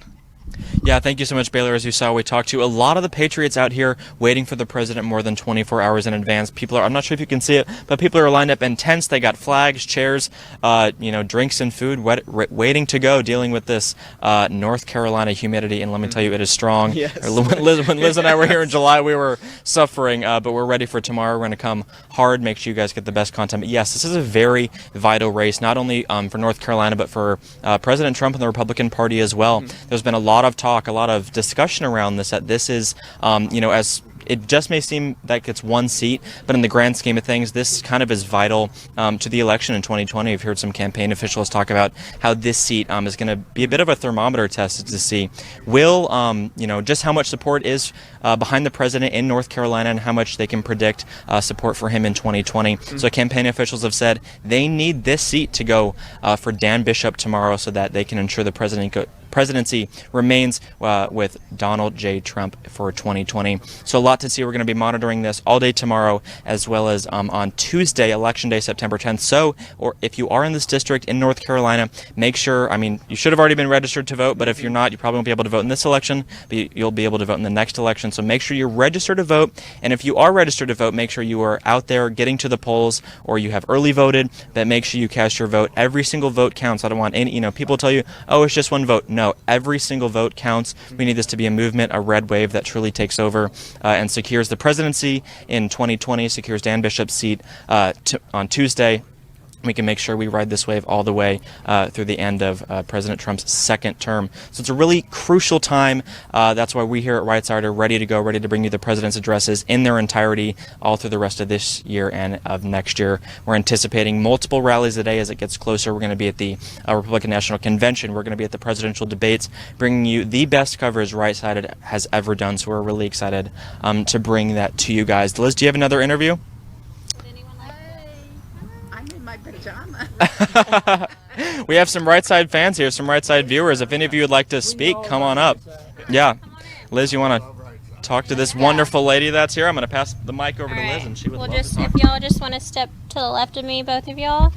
Yeah, thank you so much, Baylor. As you saw, we talked to a lot of the Patriots out here waiting for the president more than 24 hours in advance. I'm not sure if you can see it, but people are lined up in tents. They got flags, chairs, drinks and food waiting to go, dealing with this North Carolina humidity. And let me tell you, it is strong. Yes. When Liz and I were here in July, we were suffering, but we're ready for tomorrow. We're going to come hard, make sure you guys get the best content. But yes, this is a very vital race, not only for North Carolina, but for President Trump and the Republican Party as well. There's been a lot of talk, a lot of discussion around this, that this is, as it just may seem like it's one seat, but in the grand scheme of things, this kind of is vital to the election in 2020. We've heard some campaign officials talk about how this seat is going to be a bit of a thermometer test to see just how much support is behind the president in North Carolina and how much they can predict support for him in 2020. So campaign officials have said they need this seat to go for Dan Bishop tomorrow so that they can ensure the presidency remains with Donald J. Trump for 2020. So a lot to see. We're going to be monitoring this all day tomorrow, as well as on Tuesday, Election Day, September 10th. So, or if you are in this district in North Carolina, make sure, you should have already been registered to vote, but if you're not, you probably won't be able to vote in this election, but you'll be able to vote in the next election. So make sure you're registered to vote, and if you are registered to vote, make sure you are out there getting to the polls, or you have early voted, but make sure you cast your vote. Every single vote counts. I don't want any, people tell you, oh, it's just one vote. No, every single vote counts. We need this to be a movement, a red wave that truly takes over and secures the presidency in 2020, secures Dan Bishop's seat on Tuesday. We can make sure we ride this wave all the way through the end of President Trump's second term. So it's a really crucial time. That's why we here at Right Side are ready to go, ready to bring you the president's addresses in their entirety all through the rest of this year and of next year. We're anticipating multiple rallies a day as it gets closer. We're going to be at the Republican National Convention. We're going to be at the presidential debates, bringing you the best coverage Right Side has ever done. So we're really excited to bring that to you guys. Liz, do you have another interview? We have some Right Side fans here, some Right Side viewers. If any of you would like to speak, come on up. Yeah. Liz, you want to talk to this wonderful lady that's here? I'm going to pass the mic over to Liz, and she would love to talk. If y'all just want to step to the left of me, both of y'all.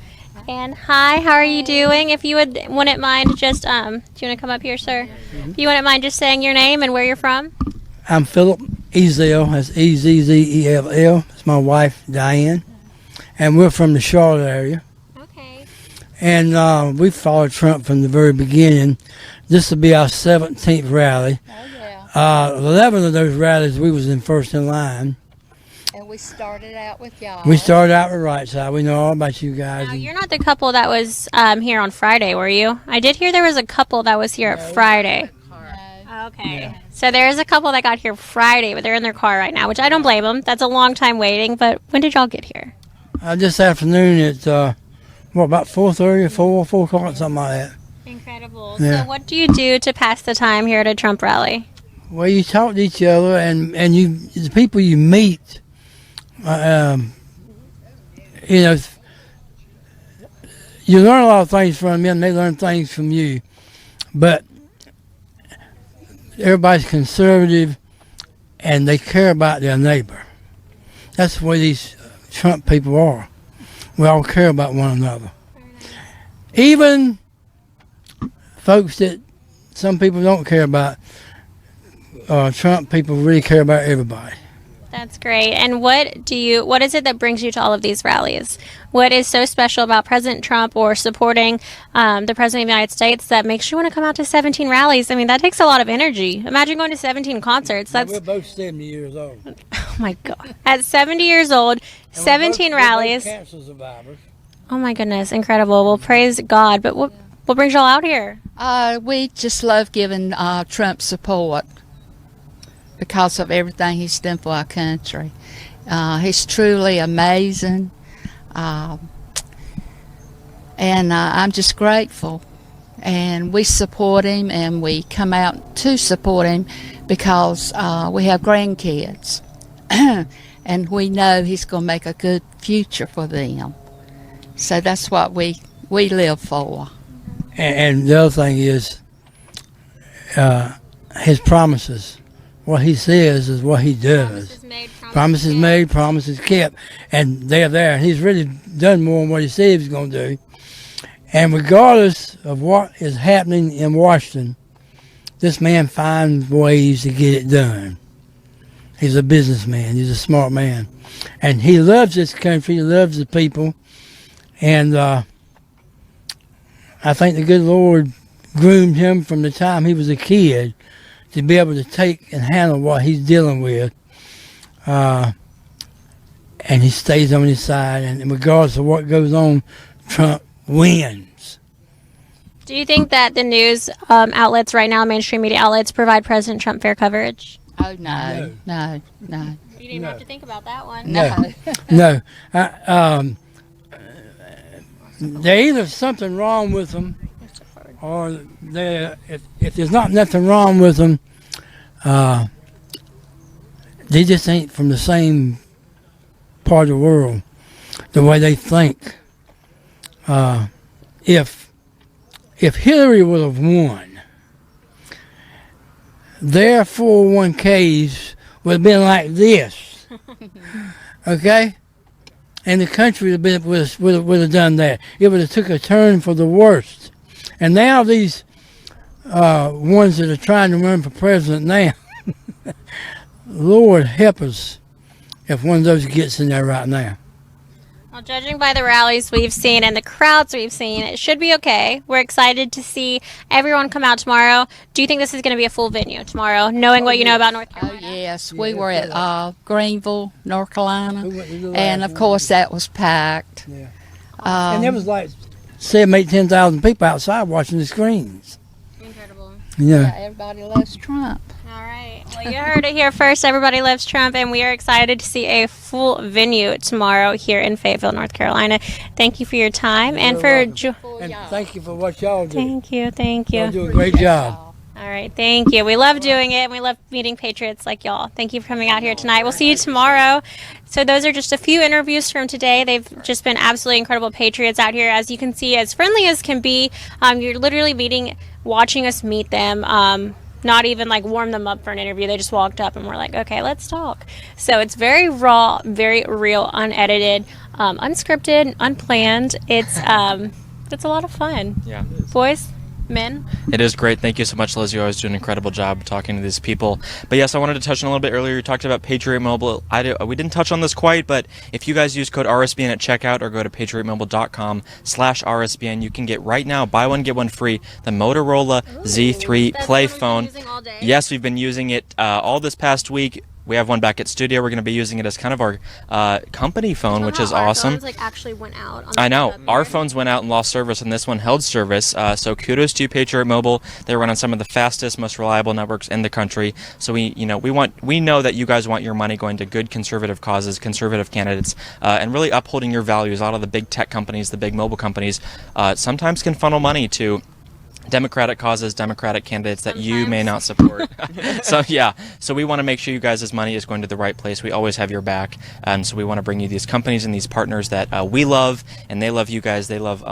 And hi, how are you doing? If you wouldn't mind just, do you want to come up here, sir? If you wouldn't mind just saying your name and where you're from? I'm Philip Ezel. That's Ezzell. It's my wife, Diane. And we're from the Charlotte area. And we followed Trump from the very beginning. This will be our 17th rally. Oh, yeah. 11 of those rallies, we was in first in line. And we started out with y'all. We started out with Right Side. We know all about you guys. Now, you're not the couple that was here on Friday, were you? I did hear there was a couple that was here at Friday. Okay. Yeah. So there is a couple that got here Friday, but they're in their car right now, which I don't blame them. That's a long time waiting, but when did y'all get here? This afternoon at, about 4:30 or 4 o'clock, something like that. Incredible. Yeah. So what do you do to pass the time here at a Trump rally? Well, you talk to each other, and the people you meet, you know, you learn a lot of things from them, and they learn things from you. But everybody's conservative, and they care about their neighbor. That's the way these Trump people are. We all care about one another. Even folks that some people don't care about, Trump people really care about everybody. That's great. And what is it that brings you to all of these rallies? What is so special about President Trump or supporting the President of the United States that makes you want to come out to 17 rallies? I mean, that takes a lot of energy. Imagine going to 17 concerts. We're both 70 years old. Oh my God. At 70 years old, 17 rallies. We're both cancer survivors. Oh my goodness, incredible. Well, praise God. But what brings y'all out here? We just love giving Trump support because of everything he's done for our country. He's truly amazing. And I'm just grateful. And we support him, and we come out to support him because we have grandkids. And we know he's going to make a good future for them. So that's what we live for. And the other thing is his promises. What he says is what he does. Promises made, promises kept. And they're there. And he's really done more than what he said he was going to do. And regardless of what is happening in Washington, this man finds ways to get it done. He's a businessman. He's a smart man. And he loves this country. He loves the people. And I think the good Lord groomed him from the time he was a kid to be able to take and handle what he's dealing with. And he stays on his side. And regardless of what goes on, Trump wins. Do you think that the news outlets right now, mainstream media outlets, provide President Trump fair coverage? Oh, no. You didn't have to think about that one. No. There's either something wrong with them, or if there's not nothing wrong with them, they just ain't from the same part of the world, the way they think. If Hillary would have won, their 401ks would have been like this, okay? And the country would have done that. It would have took a turn for the worst. And now these ones that are trying to run for president now, Lord help us if one of those gets in there right now. Well, judging by the rallies we've seen and the crowds we've seen, it should be okay. We're excited to see everyone come out tomorrow. Do you think this is going to be a full venue tomorrow, knowing what you know about North Carolina? Oh, yes. We were at Greenville, North Carolina, and, of course, that was packed. Yeah. And there was like 7,000, 10,000 people outside watching the screens. Incredible. Yeah. Everybody loves Trump. All right. Well, you heard it here first. Everybody loves Trump, and we are excited to see a full venue tomorrow here in Fayetteville, North Carolina. Thank you for your time and for and thank you for what y'all do. Thank you. Y'all do a great job. All right, thank you. We love doing it, and we love meeting patriots like y'all. Thank you for coming out here tonight. We'll see you tomorrow. So those are just a few interviews from today. They've just been absolutely incredible patriots out here. As you can see, as friendly as can be. You're literally watching us meet them. Not even like warm them up for an interview. They just walked up and we're like, okay, let's talk. So it's very raw, very real, unedited, unscripted, unplanned. It's a lot of fun. Yeah. Boys? men. It is great. Thank you so much, Liz. You always do an incredible job talking to these people. But yes, I wanted to touch on a little bit earlier. You talked about Patriot Mobile. We didn't touch on this quite, but if you guys use code RSBN at checkout or go to patriotmobile.com/RSBN, you can get right now, buy one, get one free, the Motorola Z3 Play phone. Yes, we've been using it all this past week. We have one back at studio. We're going to be using it as kind of our company phone, which is awesome. Our phones actually went out. I know. Our phones went out and lost service, and this one held service. So kudos to Patriot Mobile. They run on some of the fastest, most reliable networks in the country. So we know that you guys want your money going to good conservative causes, conservative candidates, and really upholding your values. A lot of the big tech companies, the big mobile companies, sometimes can funnel money to Democratic causes, Democratic candidates that you may not support. So we want to make sure you guys' money is going to the right place. We always have your back, and so we want to bring you these companies and these partners that we love, and they love you guys. They love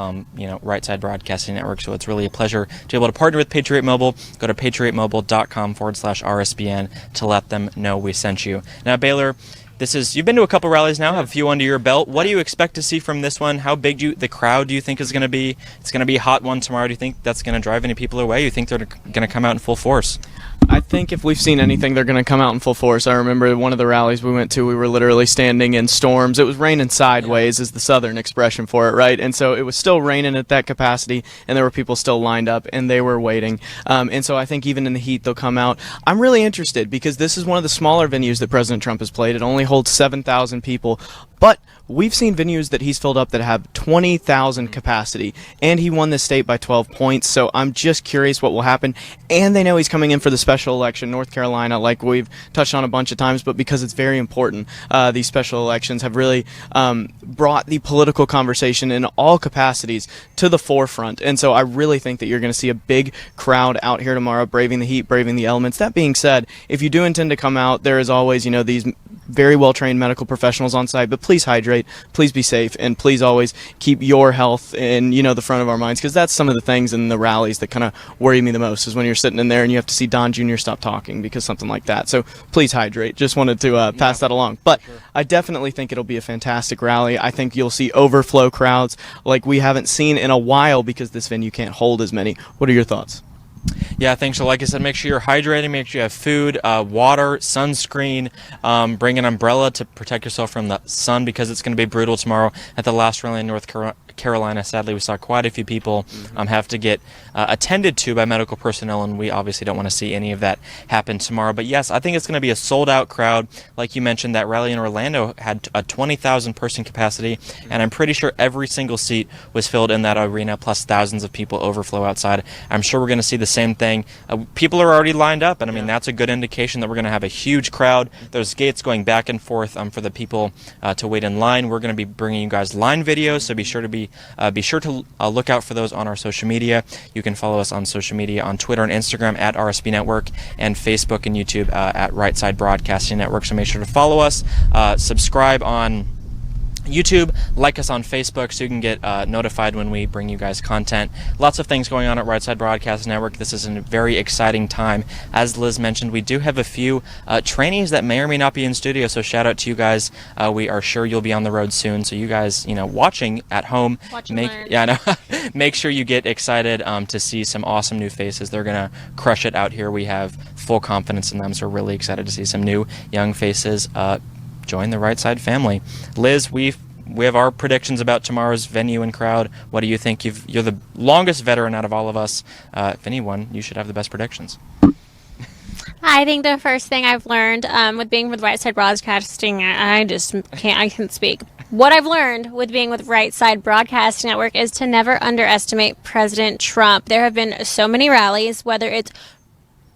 Right Side Broadcasting Network. So it's really a pleasure to be able to partner with Patriot Mobile. Go to patriotmobile.com/RSBN to let them know we sent you. Now, Baylor, you've been to a couple rallies now, have a few under your belt. What do you expect to see from this one? How big the crowd do you think is going to be? It's going to be a hot one tomorrow. Do you think that's going to drive any people away? You think they're going to come out in full force? I think if we've seen anything, they're going to come out in full force. I remember one of the rallies we went to, we were literally standing in storms. It was raining sideways is the southern expression for it, right? And so it was still raining at that capacity, and there were people still lined up, and they were waiting. And so I think even in the heat, they'll come out. I'm really interested because this is one of the smaller venues that President Trump has played. It only holds 7,000 people, but we've seen venues that he's filled up that have 20,000 capacity, and he won this state by 12 points, so I'm just curious what will happen. And they know he's coming in for the special election, North Carolina, like we've touched on a bunch of times, but because it's very important, these special elections have really brought the political conversation in all capacities to the forefront, and so I really think that you're going to see a big crowd out here tomorrow, braving the heat, braving the elements. That being said, if you do intend to come out, there is always, these very well-trained medical professionals on site, but please hydrate, please be safe, and please always keep your health in, the front of our minds, because that's some of the things in the rallies that kind of worry me the most, is when you're sitting in there and you have to see Don Jr. stop talking because something like that. So please hydrate. Just wanted to pass that along. But sure. I definitely think it'll be a fantastic rally. I think you'll see overflow crowds like we haven't seen in a while because this venue can't hold as many. What are your thoughts? Yeah, thanks. So like I said, make sure you're hydrating, make sure you have food, water, sunscreen, bring an umbrella to protect yourself from the sun because it's going to be brutal tomorrow at the last rally in North Carolina. Sadly, we saw quite a few people have to get attended to by medical personnel, and we obviously don't want to see any of that happen tomorrow. But yes, I think it's going to be a sold-out crowd. Like you mentioned, that rally in Orlando had a 20,000 person capacity, and I'm pretty sure every single seat was filled in that arena, plus thousands of people overflow outside. I'm sure we're going to see the same thing. People are already lined up, and I mean that's a good indication that we're going to have a huge crowd. There's gates going back and forth for the people to wait in line. We're going to be bringing you guys line videos, so be sure to look out for those on our social media. You can follow us on social media on Twitter and Instagram at RSB Network, and Facebook and YouTube at Right Side Broadcasting Network. So make sure to follow us, subscribe on YouTube, like us on Facebook so you can get notified when we bring you guys content. Lots of things going on at Right Side Broadcast Network. This is a very exciting time. As Liz mentioned, we do have a few trainees that may or may not be in studio, so shout out to you guys. We are sure you'll be on the road soon, so you guys, watching at home, make sure you get excited to see some awesome new faces. They're going to crush it out here. We have full confidence in them, so we're really excited to see some new young faces join the Right Side family. Liz, we have our predictions about tomorrow's venue and crowd. What do you think? You're the longest veteran out of all of us. If anyone, you should have the best predictions. I think the first thing I've learned with being with Right Side Broadcasting, I can't speak. What I've learned with being with Right Side Broadcasting Network is to never underestimate President Trump. There have been so many rallies, whether it's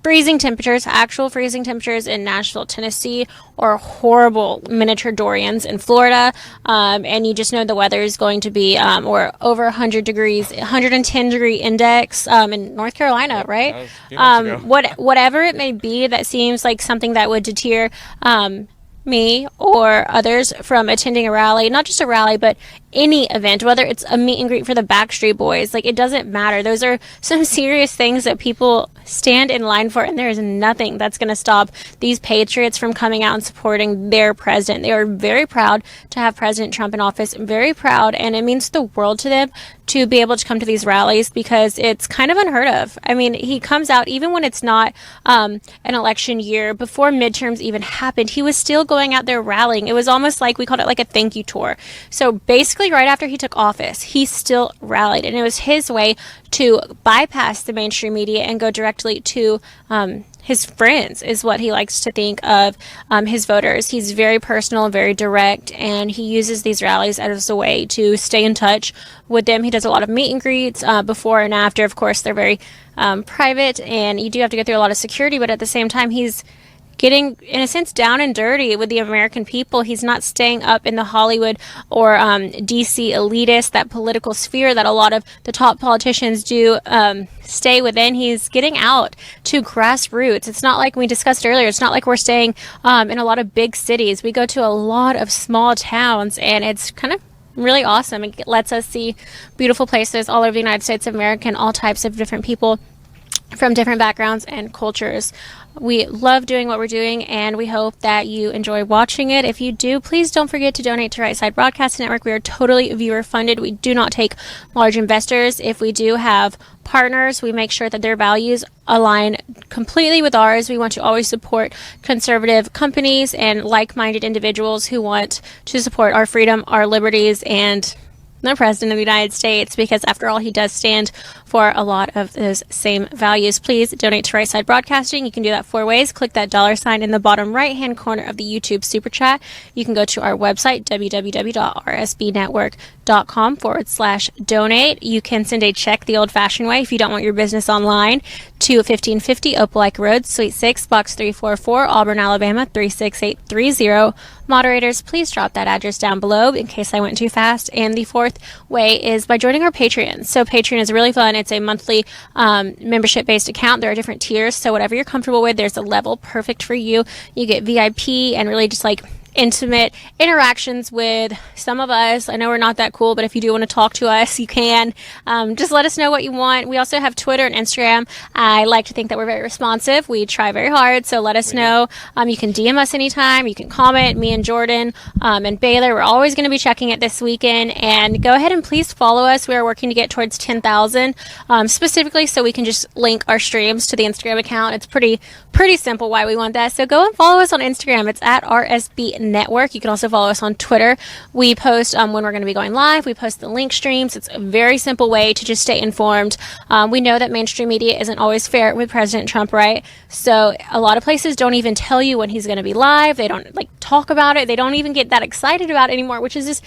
actual freezing temperatures in Nashville, Tennessee, or horrible miniature Dorians in Florida, and you just know the weather is going to be or over 100 degrees, 110 degree index in North Carolina, right? Whatever it may be that seems like something that would deter me or others from attending a rally, not just a rally, but any event, whether it's a meet and greet for the Backstreet Boys, like, it doesn't matter. Those are some serious things that people stand in line for, and there is nothing that's going to stop these patriots from coming out and supporting their president. They are very proud to have President Trump in office, very proud, and it means the world to them to be able to come to these rallies, because it's kind of unheard of. I mean, he comes out even when it's not an election year, before midterms even happened, he was still going out there rallying. It was almost like, we called it like a thank you tour. So basically right after he took office, he still rallied, and it was his way to bypass the mainstream media and go directly to his friends, is what he likes to think of, his voters. He's very personal, very direct, and he uses these rallies as a way to stay in touch with them. He does a lot of meet and greets before and after. Of course, they're very private, and you do have to go through a lot of security, but at the same time, he's getting, in a sense, down and dirty with the American people. He's not staying up in the Hollywood or DC elitist, that political sphere that a lot of the top politicians do stay within. He's getting out to grassroots. It's not like we discussed earlier. It's not like we're staying in a lot of big cities. We go to a lot of small towns, and it's kind of really awesome. It lets us see beautiful places all over the United States of America, and all types of different people from different backgrounds and cultures. We love doing what we're doing, and we hope that you enjoy watching it. If you do, please don't forget to donate to Right Side Broadcasting Network. We are totally viewer funded. We do not take large investors. If we do have partners, we make sure that their values align completely with ours. We want to always support conservative companies and like-minded individuals who want to support our freedom, our liberties, and the President of the United States, because after all, he does stand for a lot of those same values. Please donate to Right Side Broadcasting. You can do that 4 ways. Click that $sign in the bottom right-hand corner of the YouTube Super Chat. You can go to our website, www.rsbnetwork.com/donate. You can send a check the old-fashioned way if you don't want your business online, to 1550 Opelika Road, Suite 6, Box 344, Auburn, Alabama 36830. Moderators, please drop that address down below in case I went too fast. And the 4th way is by joining our Patreon. So Patreon is really fun. It's a monthly membership-based account. There are different tiers, so whatever you're comfortable with, there's a level perfect for you. You get VIP and really just like intimate interactions with some of us. I know we're not that cool, but if you do want to talk to us, you can. Just let us know what you want. We also have Twitter and Instagram. I like to think that we're very responsive. We try very hard, so let us know. You can DM us anytime. You can comment. Me and Jordan and Baylor, we're always going to be checking it this weekend. And go ahead and please follow us. We are working to get towards 10,000 specifically, so we can just link our streams to the Instagram account. It's pretty simple why we want that. So go and follow us on Instagram. It's at RSB Network. You can also follow us on Twitter. We post when we're going to be going live. We post the link streams. It's a very simple way to just stay informed. We know that mainstream media isn't always fair with President Trump, right? So a lot of places don't even tell you when he's going to be live. They don't talk about it. They don't even get that excited about it anymore, which is just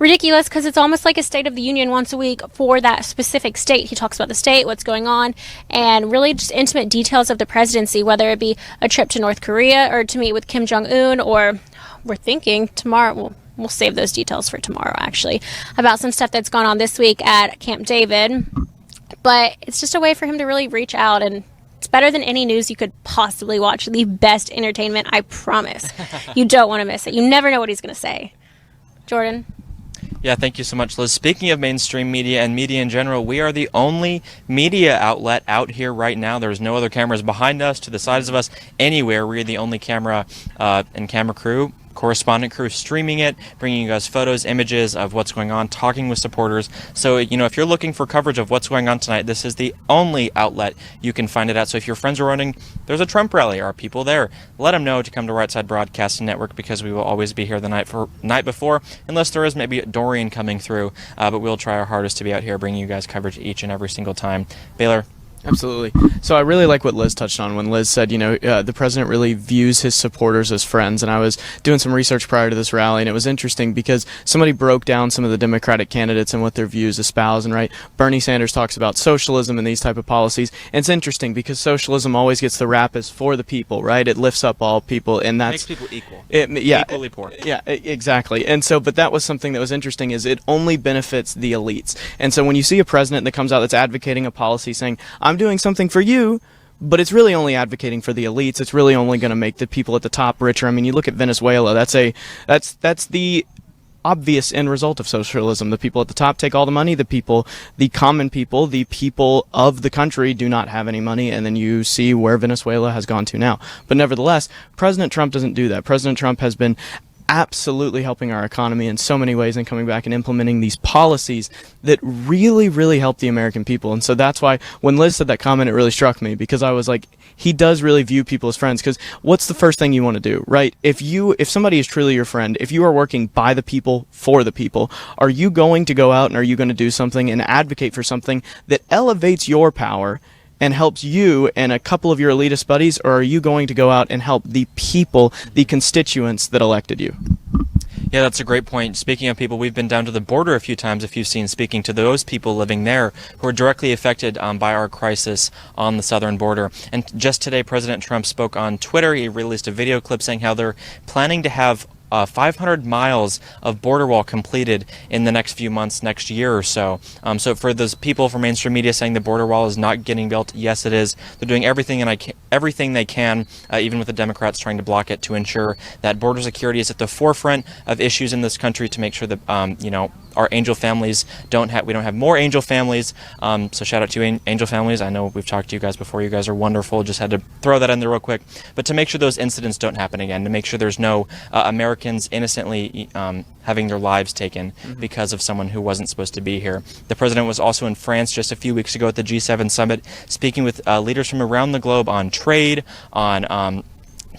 ridiculous, because it's almost like a State of the Union once a week for that specific state. He talks about the state, what's going on, and really just intimate details of the presidency, whether it be a trip to North Korea or to meet with Kim Jong-un, or we're thinking tomorrow, we'll save those details for tomorrow, actually, about some stuff that's gone on this week at Camp David. But it's just a way for him to really reach out, and it's better than any news you could possibly watch. The best entertainment, I promise. You don't want to miss it. You never know what he's going to say. Jordan? Yeah, thank you so much, Liz. Speaking of mainstream media and media in general, we are the only media outlet out here right now. There's no other cameras behind us, to the sides of us, anywhere. We're the only camera and camera crew, correspondent crew, streaming it, bringing you guys photos, images of what's going on, talking with supporters. So, if you're looking for coverage of what's going on tonight, this is the only outlet you can find it at. So if your friends are running, there's a Trump rally, are people there? Let them know to come to Right Side Broadcasting Network, because we will always be here the night before, unless there is maybe Dorian coming through. But we'll try our hardest to be out here bringing you guys coverage each and every single time. Baylor? Absolutely. So I really like what Liz touched on when Liz said, the president really views his supporters as friends. And I was doing some research prior to this rally, and it was interesting because somebody broke down some of the Democratic candidates and what their views espouse. And Bernie Sanders talks about socialism and these type of policies. And it's interesting because socialism always gets the rap as for the people, right? It lifts up all people, and that's makes people equal. Equally poor. Yeah, exactly. And so, but that was something that was interesting, is it only benefits the elites. And so when you see a president that comes out that's advocating a policy saying, I'm doing something for you, but it's really only advocating for the elites. It's really only going to make the people at the top richer. I mean, you look at Venezuela. That's the obvious end result of socialism. The people at the top take all the money. The common people, the people of the country do not have any money, and then you see where Venezuela has gone to now. But nevertheless, President Trump doesn't do that. President Trump has been absolutely helping our economy in so many ways and coming back and implementing these policies that really, really help the American people. And so that's why when Liz said that comment, it really struck me, because I was like, he does really view people as friends. Because what's the first thing you want to do, right? If somebody is truly your friend, if you are working by the people, for the people, are you going to go out and are you going to do something and advocate for something that elevates your power and helps you and a couple of your elitist buddies, or are you going to go out and help the people, the constituents that elected you? Yeah, that's a great point. Speaking of people, we've been down to the border a few times, if you've seen, speaking to those people living there who are directly affected by our crisis on the southern border. And just today, President Trump spoke on Twitter. He released a video clip saying how they're planning to have 500 miles of border wall completed in the next few months, next year or so. So for those people from mainstream media saying the border wall is not getting built, yes, it is. They're doing everything they can, even with the Democrats trying to block it, to ensure that border security is at the forefront of issues in this country, to make sure that our angel families we don't have more angel families. So shout out to angel families. I know we've talked to you guys before. You guys are wonderful. Just had to throw that in there real quick. But to make sure those incidents don't happen again, to make sure there's no Americans innocently having their lives taken because of someone who wasn't supposed to be here. The president was also in France just a few weeks ago at the G7 summit, speaking with leaders from around the globe on trade, on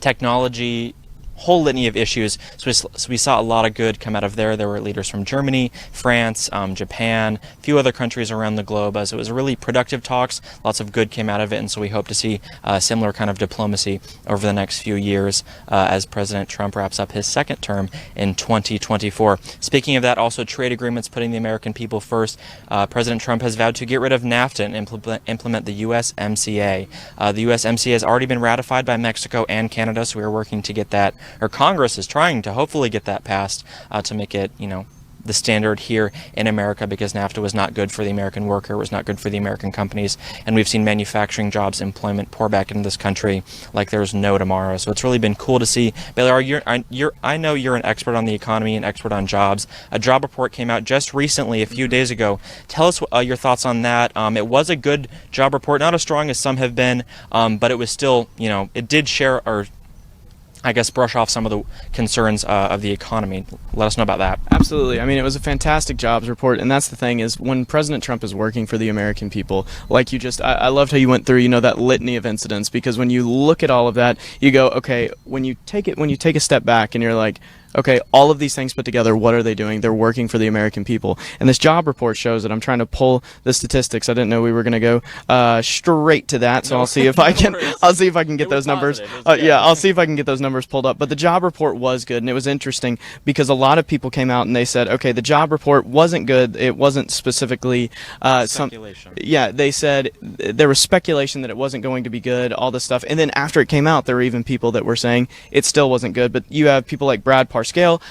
technology, whole litany of issues. So we saw a lot of good come out of there. There were leaders from Germany, France, Japan, a few other countries around the globe. So it was a really productive talks. Lots of good came out of it, and so we hope to see similar kind of diplomacy over the next few years as President Trump wraps up his second term in 2024. Speaking of that, also trade agreements, putting the American people first. President Trump has vowed to get rid of NAFTA and implement the USMCA. The USMCA has already been ratified by Mexico and Canada, so we are working to get that, or Congress is trying to hopefully get that passed to make it, the standard here in America, because NAFTA was not good for the American worker, was not good for the American companies, and we've seen manufacturing jobs, employment pour back into this country like there's no tomorrow. So it's really been cool to see. Baylor, I know you're an expert on the economy and expert on jobs. A job report came out just recently, a few days ago. Tell us your thoughts on that. It was a good job report, not as strong as some have been, but it was still, it did share, or I guess, brush off some of the concerns of the economy. Let us know about that. Absolutely. I mean, it was a fantastic jobs report, and that's the thing, is when President Trump is working for the American people, like I loved how you went through, that litany of incidents, because when you look at all of that, you go, okay, when you take a step back and you're like, okay, all of these things put together, what are they doing? They're working for the American people. And this job report shows that. I'm trying to pull the statistics. I didn't know we were going to go straight to that, so I'll see if I can. I'll see if I can get those numbers. I'll see if I can get those numbers pulled up. But the job report was good, and it was interesting because a lot of people came out and they said, okay, the job report wasn't good. It wasn't specifically speculation. They said there was speculation that it wasn't going to be good. All this stuff, and then after it came out, there were even people that were saying it still wasn't good. But you have people like Brad Parscale,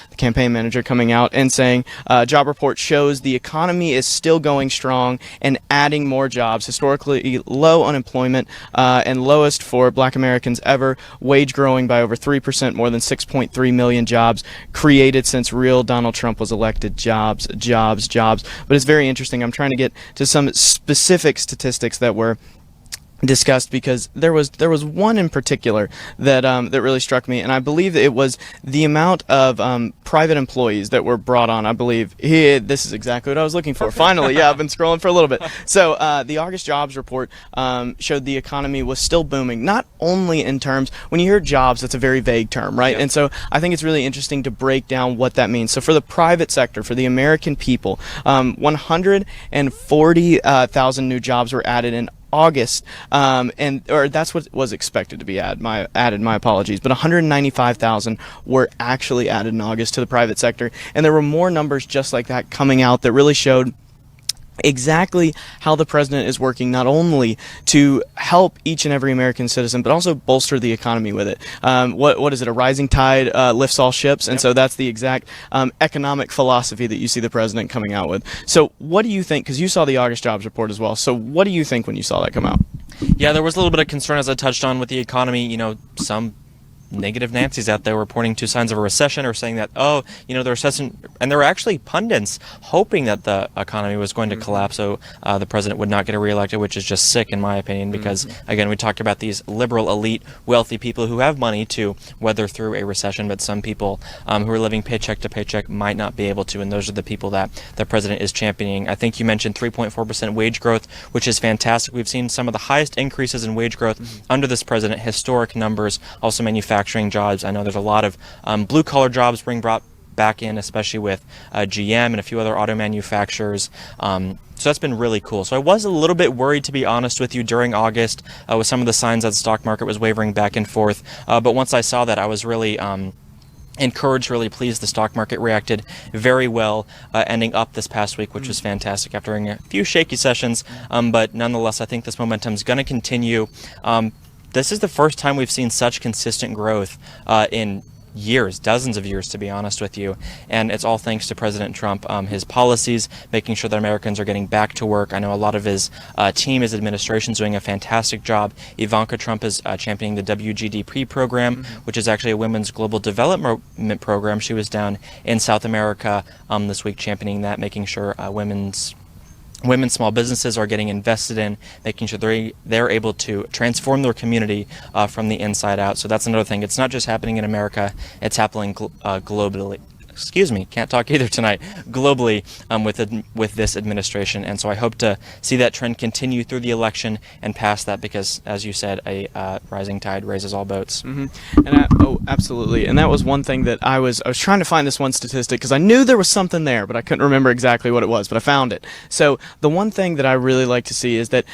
the campaign manager, coming out and saying job report shows the economy is still going strong and adding more jobs. Historically low unemployment and lowest for Black Americans ever. Wage growing by over 3%, more than 6.3 million jobs created since real Donald Trump was elected. Jobs. But it's very interesting. I'm trying to get to some specific statistics that were discussed, because there was one in particular that that really struck me, and I believe that it was the amount of private employees that were brought on. I believe this is exactly what I was looking for. Finally, I've been scrolling for a little bit. So the August jobs report showed the economy was still booming, not only in terms, when you hear jobs, that's a very vague term, right? Yep. And so I think it's really interesting to break down what that means. So for the private sector, for the American people, 140,000 new jobs were added in August, or that's what was expected to be added. My apologies, but 195,000 were actually added in August to the private sector, and there were more numbers just like that coming out that really showed exactly how the president is working, not only to help each and every American citizen, but also bolster the economy with it. What is it? A rising tide lifts all ships, and so that's the exact economic philosophy that you see the president coming out with. So what do you think, because you saw the August jobs report as well, so what do you think when you saw that come out? Yeah, there was a little bit of concern, as I touched on, with the economy. Some negative Nancy's out there were pointing to signs of a recession or saying that, oh, the recession, and there were actually pundits hoping that the economy was going to collapse so the president would not get reelected, which is just sick in my opinion because, again, we talked about these liberal, elite, wealthy people who have money to weather through a recession, but some people who are living paycheck to paycheck might not be able to, and those are the people that the president is championing. I think you mentioned 3.4% wage growth, which is fantastic. We've seen some of the highest increases in wage growth under this president, historic numbers, also manufacturing jobs. I know there's a lot of blue-collar jobs being brought back in, especially with GM and a few other auto manufacturers. So that's been really cool. So I was a little bit worried, to be honest with you, during August with some of the signs that the stock market was wavering back and forth. But once I saw that, I was really encouraged, really pleased. The stock market reacted very well, ending up this past week, which was fantastic after a few shaky sessions. But nonetheless, I think this momentum is going to continue. This is the first time we've seen such consistent growth in years, dozens of years, to be honest with you, and it's all thanks to President Trump, his policies, making sure that Americans are getting back to work. I know a lot of his team, his administration, is doing a fantastic job. Ivanka Trump is championing the WGDP program, which is actually a women's global development program. She was down in South America this week championing that, making sure women's small businesses are getting invested in, making sure they're able to transform their community from the inside out. So that's another thing. It's not just happening in America, it's happening globally. Excuse me, can't talk either tonight, globally with this administration. And so I hope to see that trend continue through the election and past that because, as you said, a rising tide raises all boats. Mm-hmm. Absolutely. And that was one thing that I was trying to find this one statistic because I knew there was something there, but I couldn't remember exactly what it was, but I found it. So the one thing that I really like to see is that,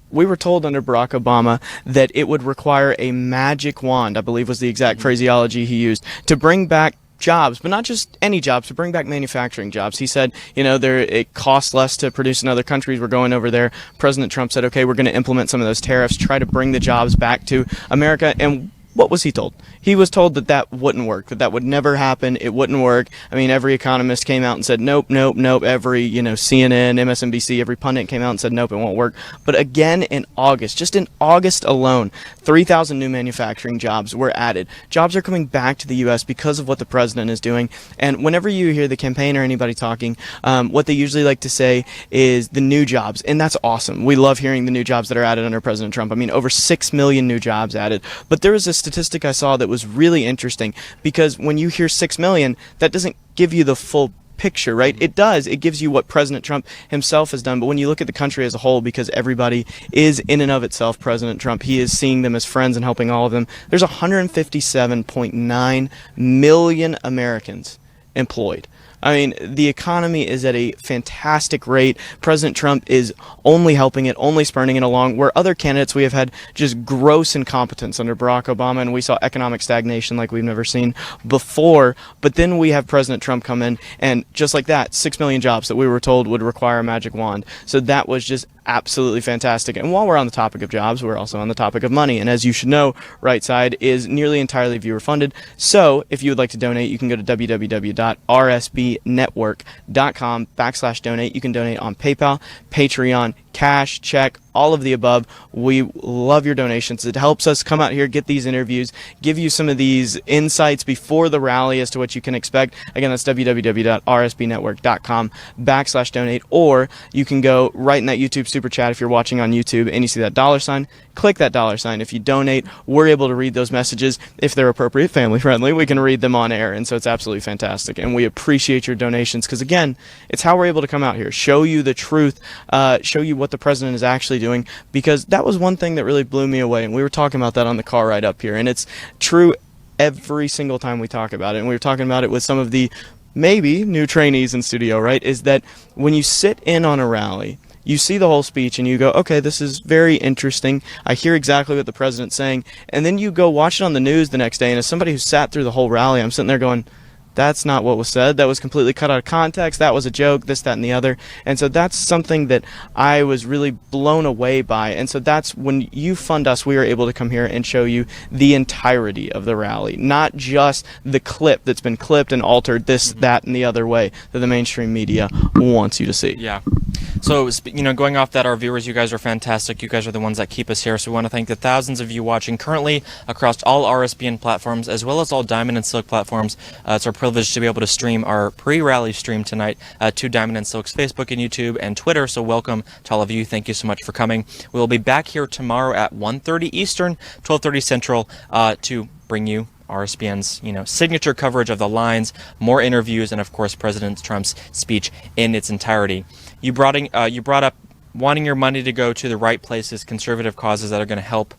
we were told under Barack Obama that it would require a magic wand, I believe was the exact phraseology he used, to bring back jobs, but not just any jobs, to bring back manufacturing jobs. He said, it costs less to produce in other countries. We're going over there. President Trump said, okay, we're going to implement some of those tariffs, try to bring the jobs back to America. And what was he told? He was told that wouldn't work, that would never happen. It wouldn't work. I mean, every economist came out and said, nope, nope, nope. Every, CNN, MSNBC, every pundit came out and said, nope, it won't work. But again, in August, just in August alone, 3,000 new manufacturing jobs were added. Jobs are coming back to the U.S. because of what the president is doing. And whenever you hear the campaign or anybody talking, what they usually like to say is the new jobs. And that's awesome. We love hearing the new jobs that are added under President Trump. I mean, over 6 million new jobs added. But there was this statistic I saw that was really interesting because when you hear 6 million, that doesn't give you the full picture, right? It does. It gives you what President Trump himself has done. But when you look at the country as a whole, because everybody is in and of itself President Trump, he is seeing them as friends and helping all of them. There's 157.9 million Americans employed. I mean, the economy is at a fantastic rate. President Trump is only helping it, only spurning it along, where other candidates we have had just gross incompetence under Barack Obama, and we saw economic stagnation like we've never seen before. But then we have President Trump come in, and just like that, 6 million jobs that we were told would require a magic wand. So that was just absolutely fantastic. And while we're on the topic of jobs, we're also on the topic of money. And as you should know, Right Side is nearly entirely viewer funded. So if you would like to donate, you can go to www.rsbnetwork.com/donate. You can donate on PayPal, Patreon, cash, check, all of the above. We love your donations. It helps us come out here, get these interviews, give you some of these insights before the rally as to what you can expect. Again, that's www.rsbnetwork.com/donate, or you can go right in that YouTube super chat if you're watching on YouTube and you see that $sign. Click that $sign. If you donate, we're able to read those messages. If they're appropriate, family friendly, we can read them on air. And so it's absolutely fantastic. And we appreciate your donations because, again, it's how we're able to come out here, show you the truth, show you what the president is actually doing, because that was one thing that really blew me away. And we were talking about that on the car ride up here. And it's true every single time we talk about it. And we were talking about it with some of the maybe new trainees in studio, right? Is that when you sit in on a rally, you see the whole speech and you go, okay, this is very interesting. I hear exactly what the president's saying. And then you go watch it on the news the next day. And as somebody who sat through the whole rally, I'm sitting there going, that's not what was said. That was completely cut out of context. That was a joke, this, that, and the other. And so that's something that I was really blown away by. And so that's when you fund us, we are able to come here and show you the entirety of the rally, not just the clip that's been clipped and altered this, that, and the other way that the mainstream media wants you to see. Yeah. So, going off that, our viewers, you guys are fantastic. You guys are the ones that keep us here. So we want to thank the thousands of you watching currently across all RSBN platforms, as well as all Diamond and Silk platforms. It's our privilege to be able to stream our pre-rally stream tonight to Diamond and Silk's Facebook and YouTube and Twitter. So welcome to all of you. Thank you so much for coming. We will be back here tomorrow at 1:30 Eastern, 12:30 Central to bring you RSBN's signature coverage of the lines, more interviews, and of course President Trump's speech in its entirety. You brought up wanting your money to go to the right places, conservative causes that are going to help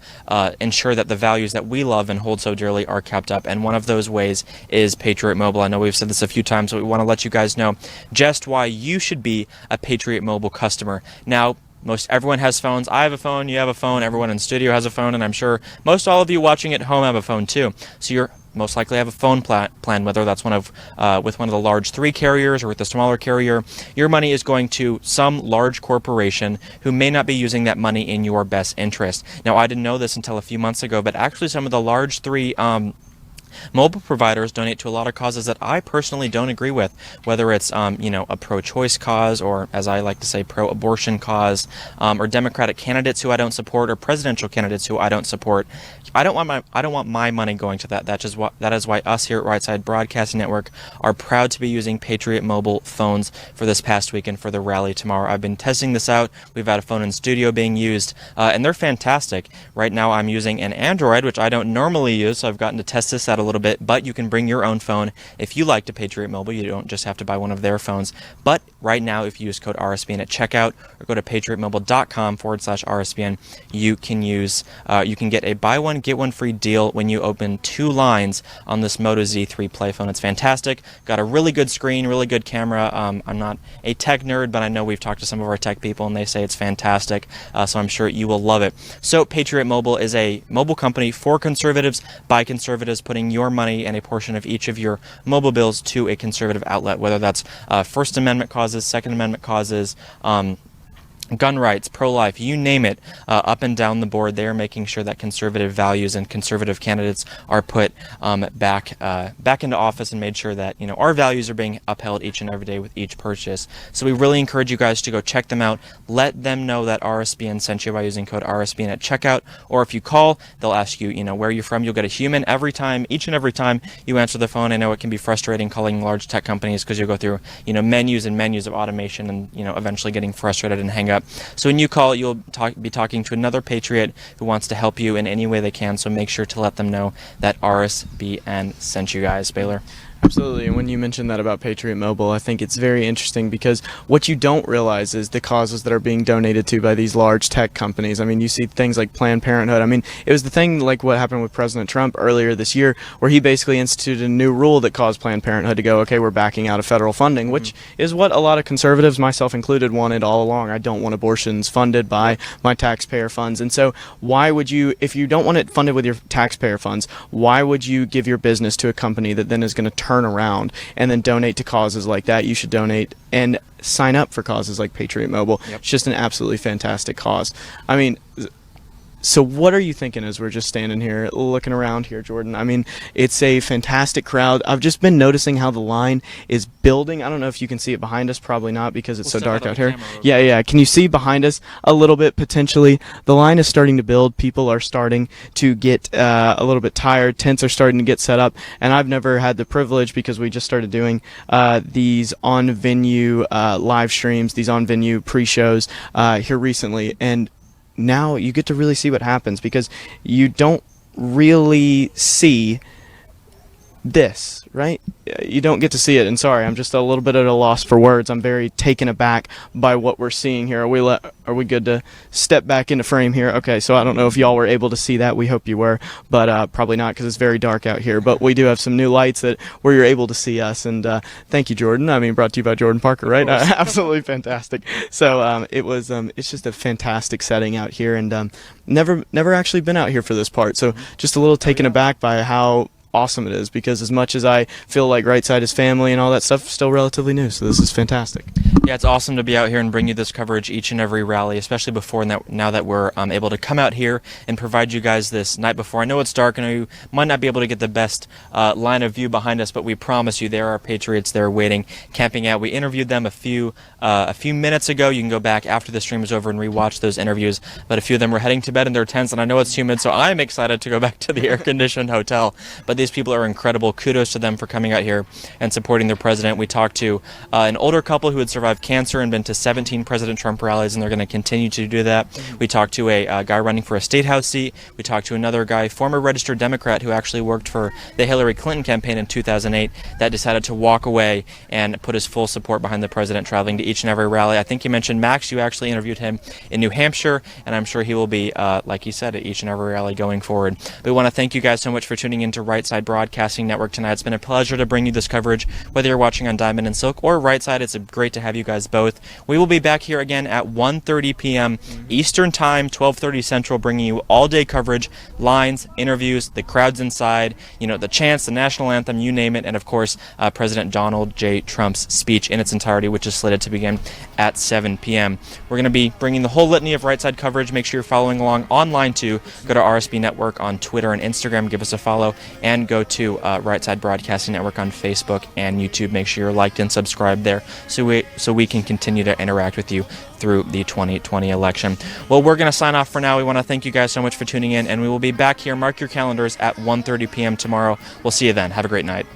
ensure that the values that we love and hold so dearly are kept up. And one of those ways is Patriot Mobile. I know we've said this a few times, but we want to let you guys know just why you should be a Patriot Mobile customer. Now, most everyone has phones. I have a phone, you have a phone, everyone in studio has a phone, and I'm sure most all of you watching at home have a phone too. So you're most likely have a phone plan, whether that's with one of the large 3 carriers or with the smaller carrier. Your money is going to some large corporation who may not be using that money in your best interest. Now, I didn't know this until a few months ago, but actually some of the large 3 mobile providers donate to a lot of causes that I personally don't agree with, whether it's a pro-choice cause, or as I like to say, pro-abortion cause, or Democratic candidates who I don't support, or presidential candidates who I don't support. I don't want my money going to that. That is why us here at Right Side Broadcasting Network are proud to be using Patriot Mobile phones for this past week and for the rally tomorrow. I've been testing this out. We've had a phone in studio being used, and they're fantastic. Right now I'm using an Android, which I don't normally use, so I've gotten to test this out a little bit, but you can bring your own phone if you like to Patriot Mobile. You don't just have to buy one of their phones. But right now, if you use code RSBN at checkout or go to patriotmobile.com/RSBN, you can get a buy one, get one free deal when you open 2 lines on this Moto Z3 Play phone. It's fantastic. Got a really good screen, really good camera. I'm not a tech nerd, but I know we've talked to some of our tech people and they say it's fantastic. So I'm sure you will love it. So Patriot Mobile is a mobile company for conservatives, by conservatives, putting your money and a portion of each of your mobile bills to a conservative outlet, whether that's First Amendment causes, Second Amendment causes, gun rights, pro-life, you name it, up and down the board. They are making sure that conservative values and conservative candidates are put back into office, and made sure that our values are being upheld each and every day with each purchase. So we really encourage you guys to go check them out. Let them know that RSBN sent you by using code RSBN at checkout, or if you call, they'll ask you where you're from. You'll get a human each and every time you answer the phone. I know it can be frustrating calling large tech companies because you'll go through menus and menus of automation, and eventually getting frustrated and hang up. So when you call, you'll be talking to another Patriot who wants to help you in any way they can, so make sure to let them know that RSBN sent you guys. Baylor? Absolutely, and when you mentioned that about Patriot Mobile, I think it's very interesting, because what you don't realize is the causes that are being donated to by these large tech companies. I mean, you see things like Planned Parenthood. I mean, it was the thing like what happened with President Trump earlier this year, where he basically instituted a new rule that caused Planned Parenthood to go, okay, we're backing out of federal funding, which is what a lot of conservatives, myself included, wanted all along. I don't want abortions funded by my taxpayer funds. And so why would you, if you don't want it funded with your taxpayer funds, why would you give your business to a company that then is going to turn around and then donate to causes like that? You should donate and sign up for causes like Patriot Mobile. Yep. It's just an absolutely fantastic cause. I mean, so what are you thinking as we're just standing here looking around here, Jordan? I mean, it's a fantastic crowd. I've just been noticing how the line is building. I don't know if you can see it behind us. Probably not, because it's so dark out here. Yeah. Can you see behind us a little bit potentially? The line is starting to build. People are starting to get a little bit tired. Tents are starting to get set up. And I've never had the privilege, because we just started doing these on-venue live streams, these on-venue pre-shows here recently. And now you get to really see what happens, because you don't really see this, right? You don't get to see it. And sorry, I'm just a little bit at a loss for words. I'm very taken aback by what we're seeing here. Are we good to step back into frame here? Okay, so I don't know if y'all were able to see that. We hope you were, but probably not, because it's very dark out here. But we do have some new lights where you're able to see us. And thank you, Jordan. I mean, brought to you by Jordan Parker, right? Absolutely fantastic. So it's just a fantastic setting out here, and never actually been out here for this part. So just a little taken aback by how awesome it is, because as much as I feel like Right Side is family and all that stuff, still relatively new. So this is fantastic. Yeah, it's awesome to be out here and bring you this coverage each and every rally, especially now that we're able to come out here and provide you guys this night before. I know it's dark, and you might not be able to get the best line of view behind us, but we promise you there are patriots there waiting, camping out. We interviewed them a few minutes ago. You can go back after the stream is over and rewatch those interviews, but a few of them were heading to bed in their tents, and I know it's humid, so I'm excited to go back to the air-conditioned hotel. But these people are incredible. Kudos to them for coming out here and supporting their president. We talked to an older couple who had survived cancer and been to 17 President Trump rallies, and they're going to continue to do that. We talked to a guy running for a state house seat. We talked to another guy, former registered Democrat, who actually worked for the Hillary Clinton campaign in 2008, that decided to walk away and put his full support behind the president, traveling to each and every rally. I think you mentioned Max. You actually interviewed him in New Hampshire, and I'm sure he will be, like he said, at each and every rally going forward. We want to thank you guys so much for tuning into Right Side Broadcasting Network tonight. It's been a pleasure to bring you this coverage, whether you're watching on Diamond and Silk or Right Side. It's great to have you guys both. We will be back here again at 1:30 p.m. Eastern Time, 12:30 Central, bringing you all-day coverage, lines, interviews, the crowds inside, the chants, the national anthem, you name it, and of course, President Donald J. Trump's speech in its entirety, which is slated to begin at 7 p.m. We're going to be bringing the whole litany of Right Side coverage. Make sure you're following along online too. Go to RSB Network on Twitter and Instagram. Give us a follow, and go to Right Side Broadcasting Network on Facebook and YouTube. Make sure you're liked and subscribed there so we can continue to interact with you through the 2020 election. Well, we're going to sign off for now. We want to thank you guys so much for tuning in, and we will be back here. Mark your calendars at 1:30 p.m. tomorrow. We'll see you then. Have a great night.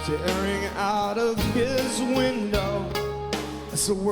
Staring out of his window as the world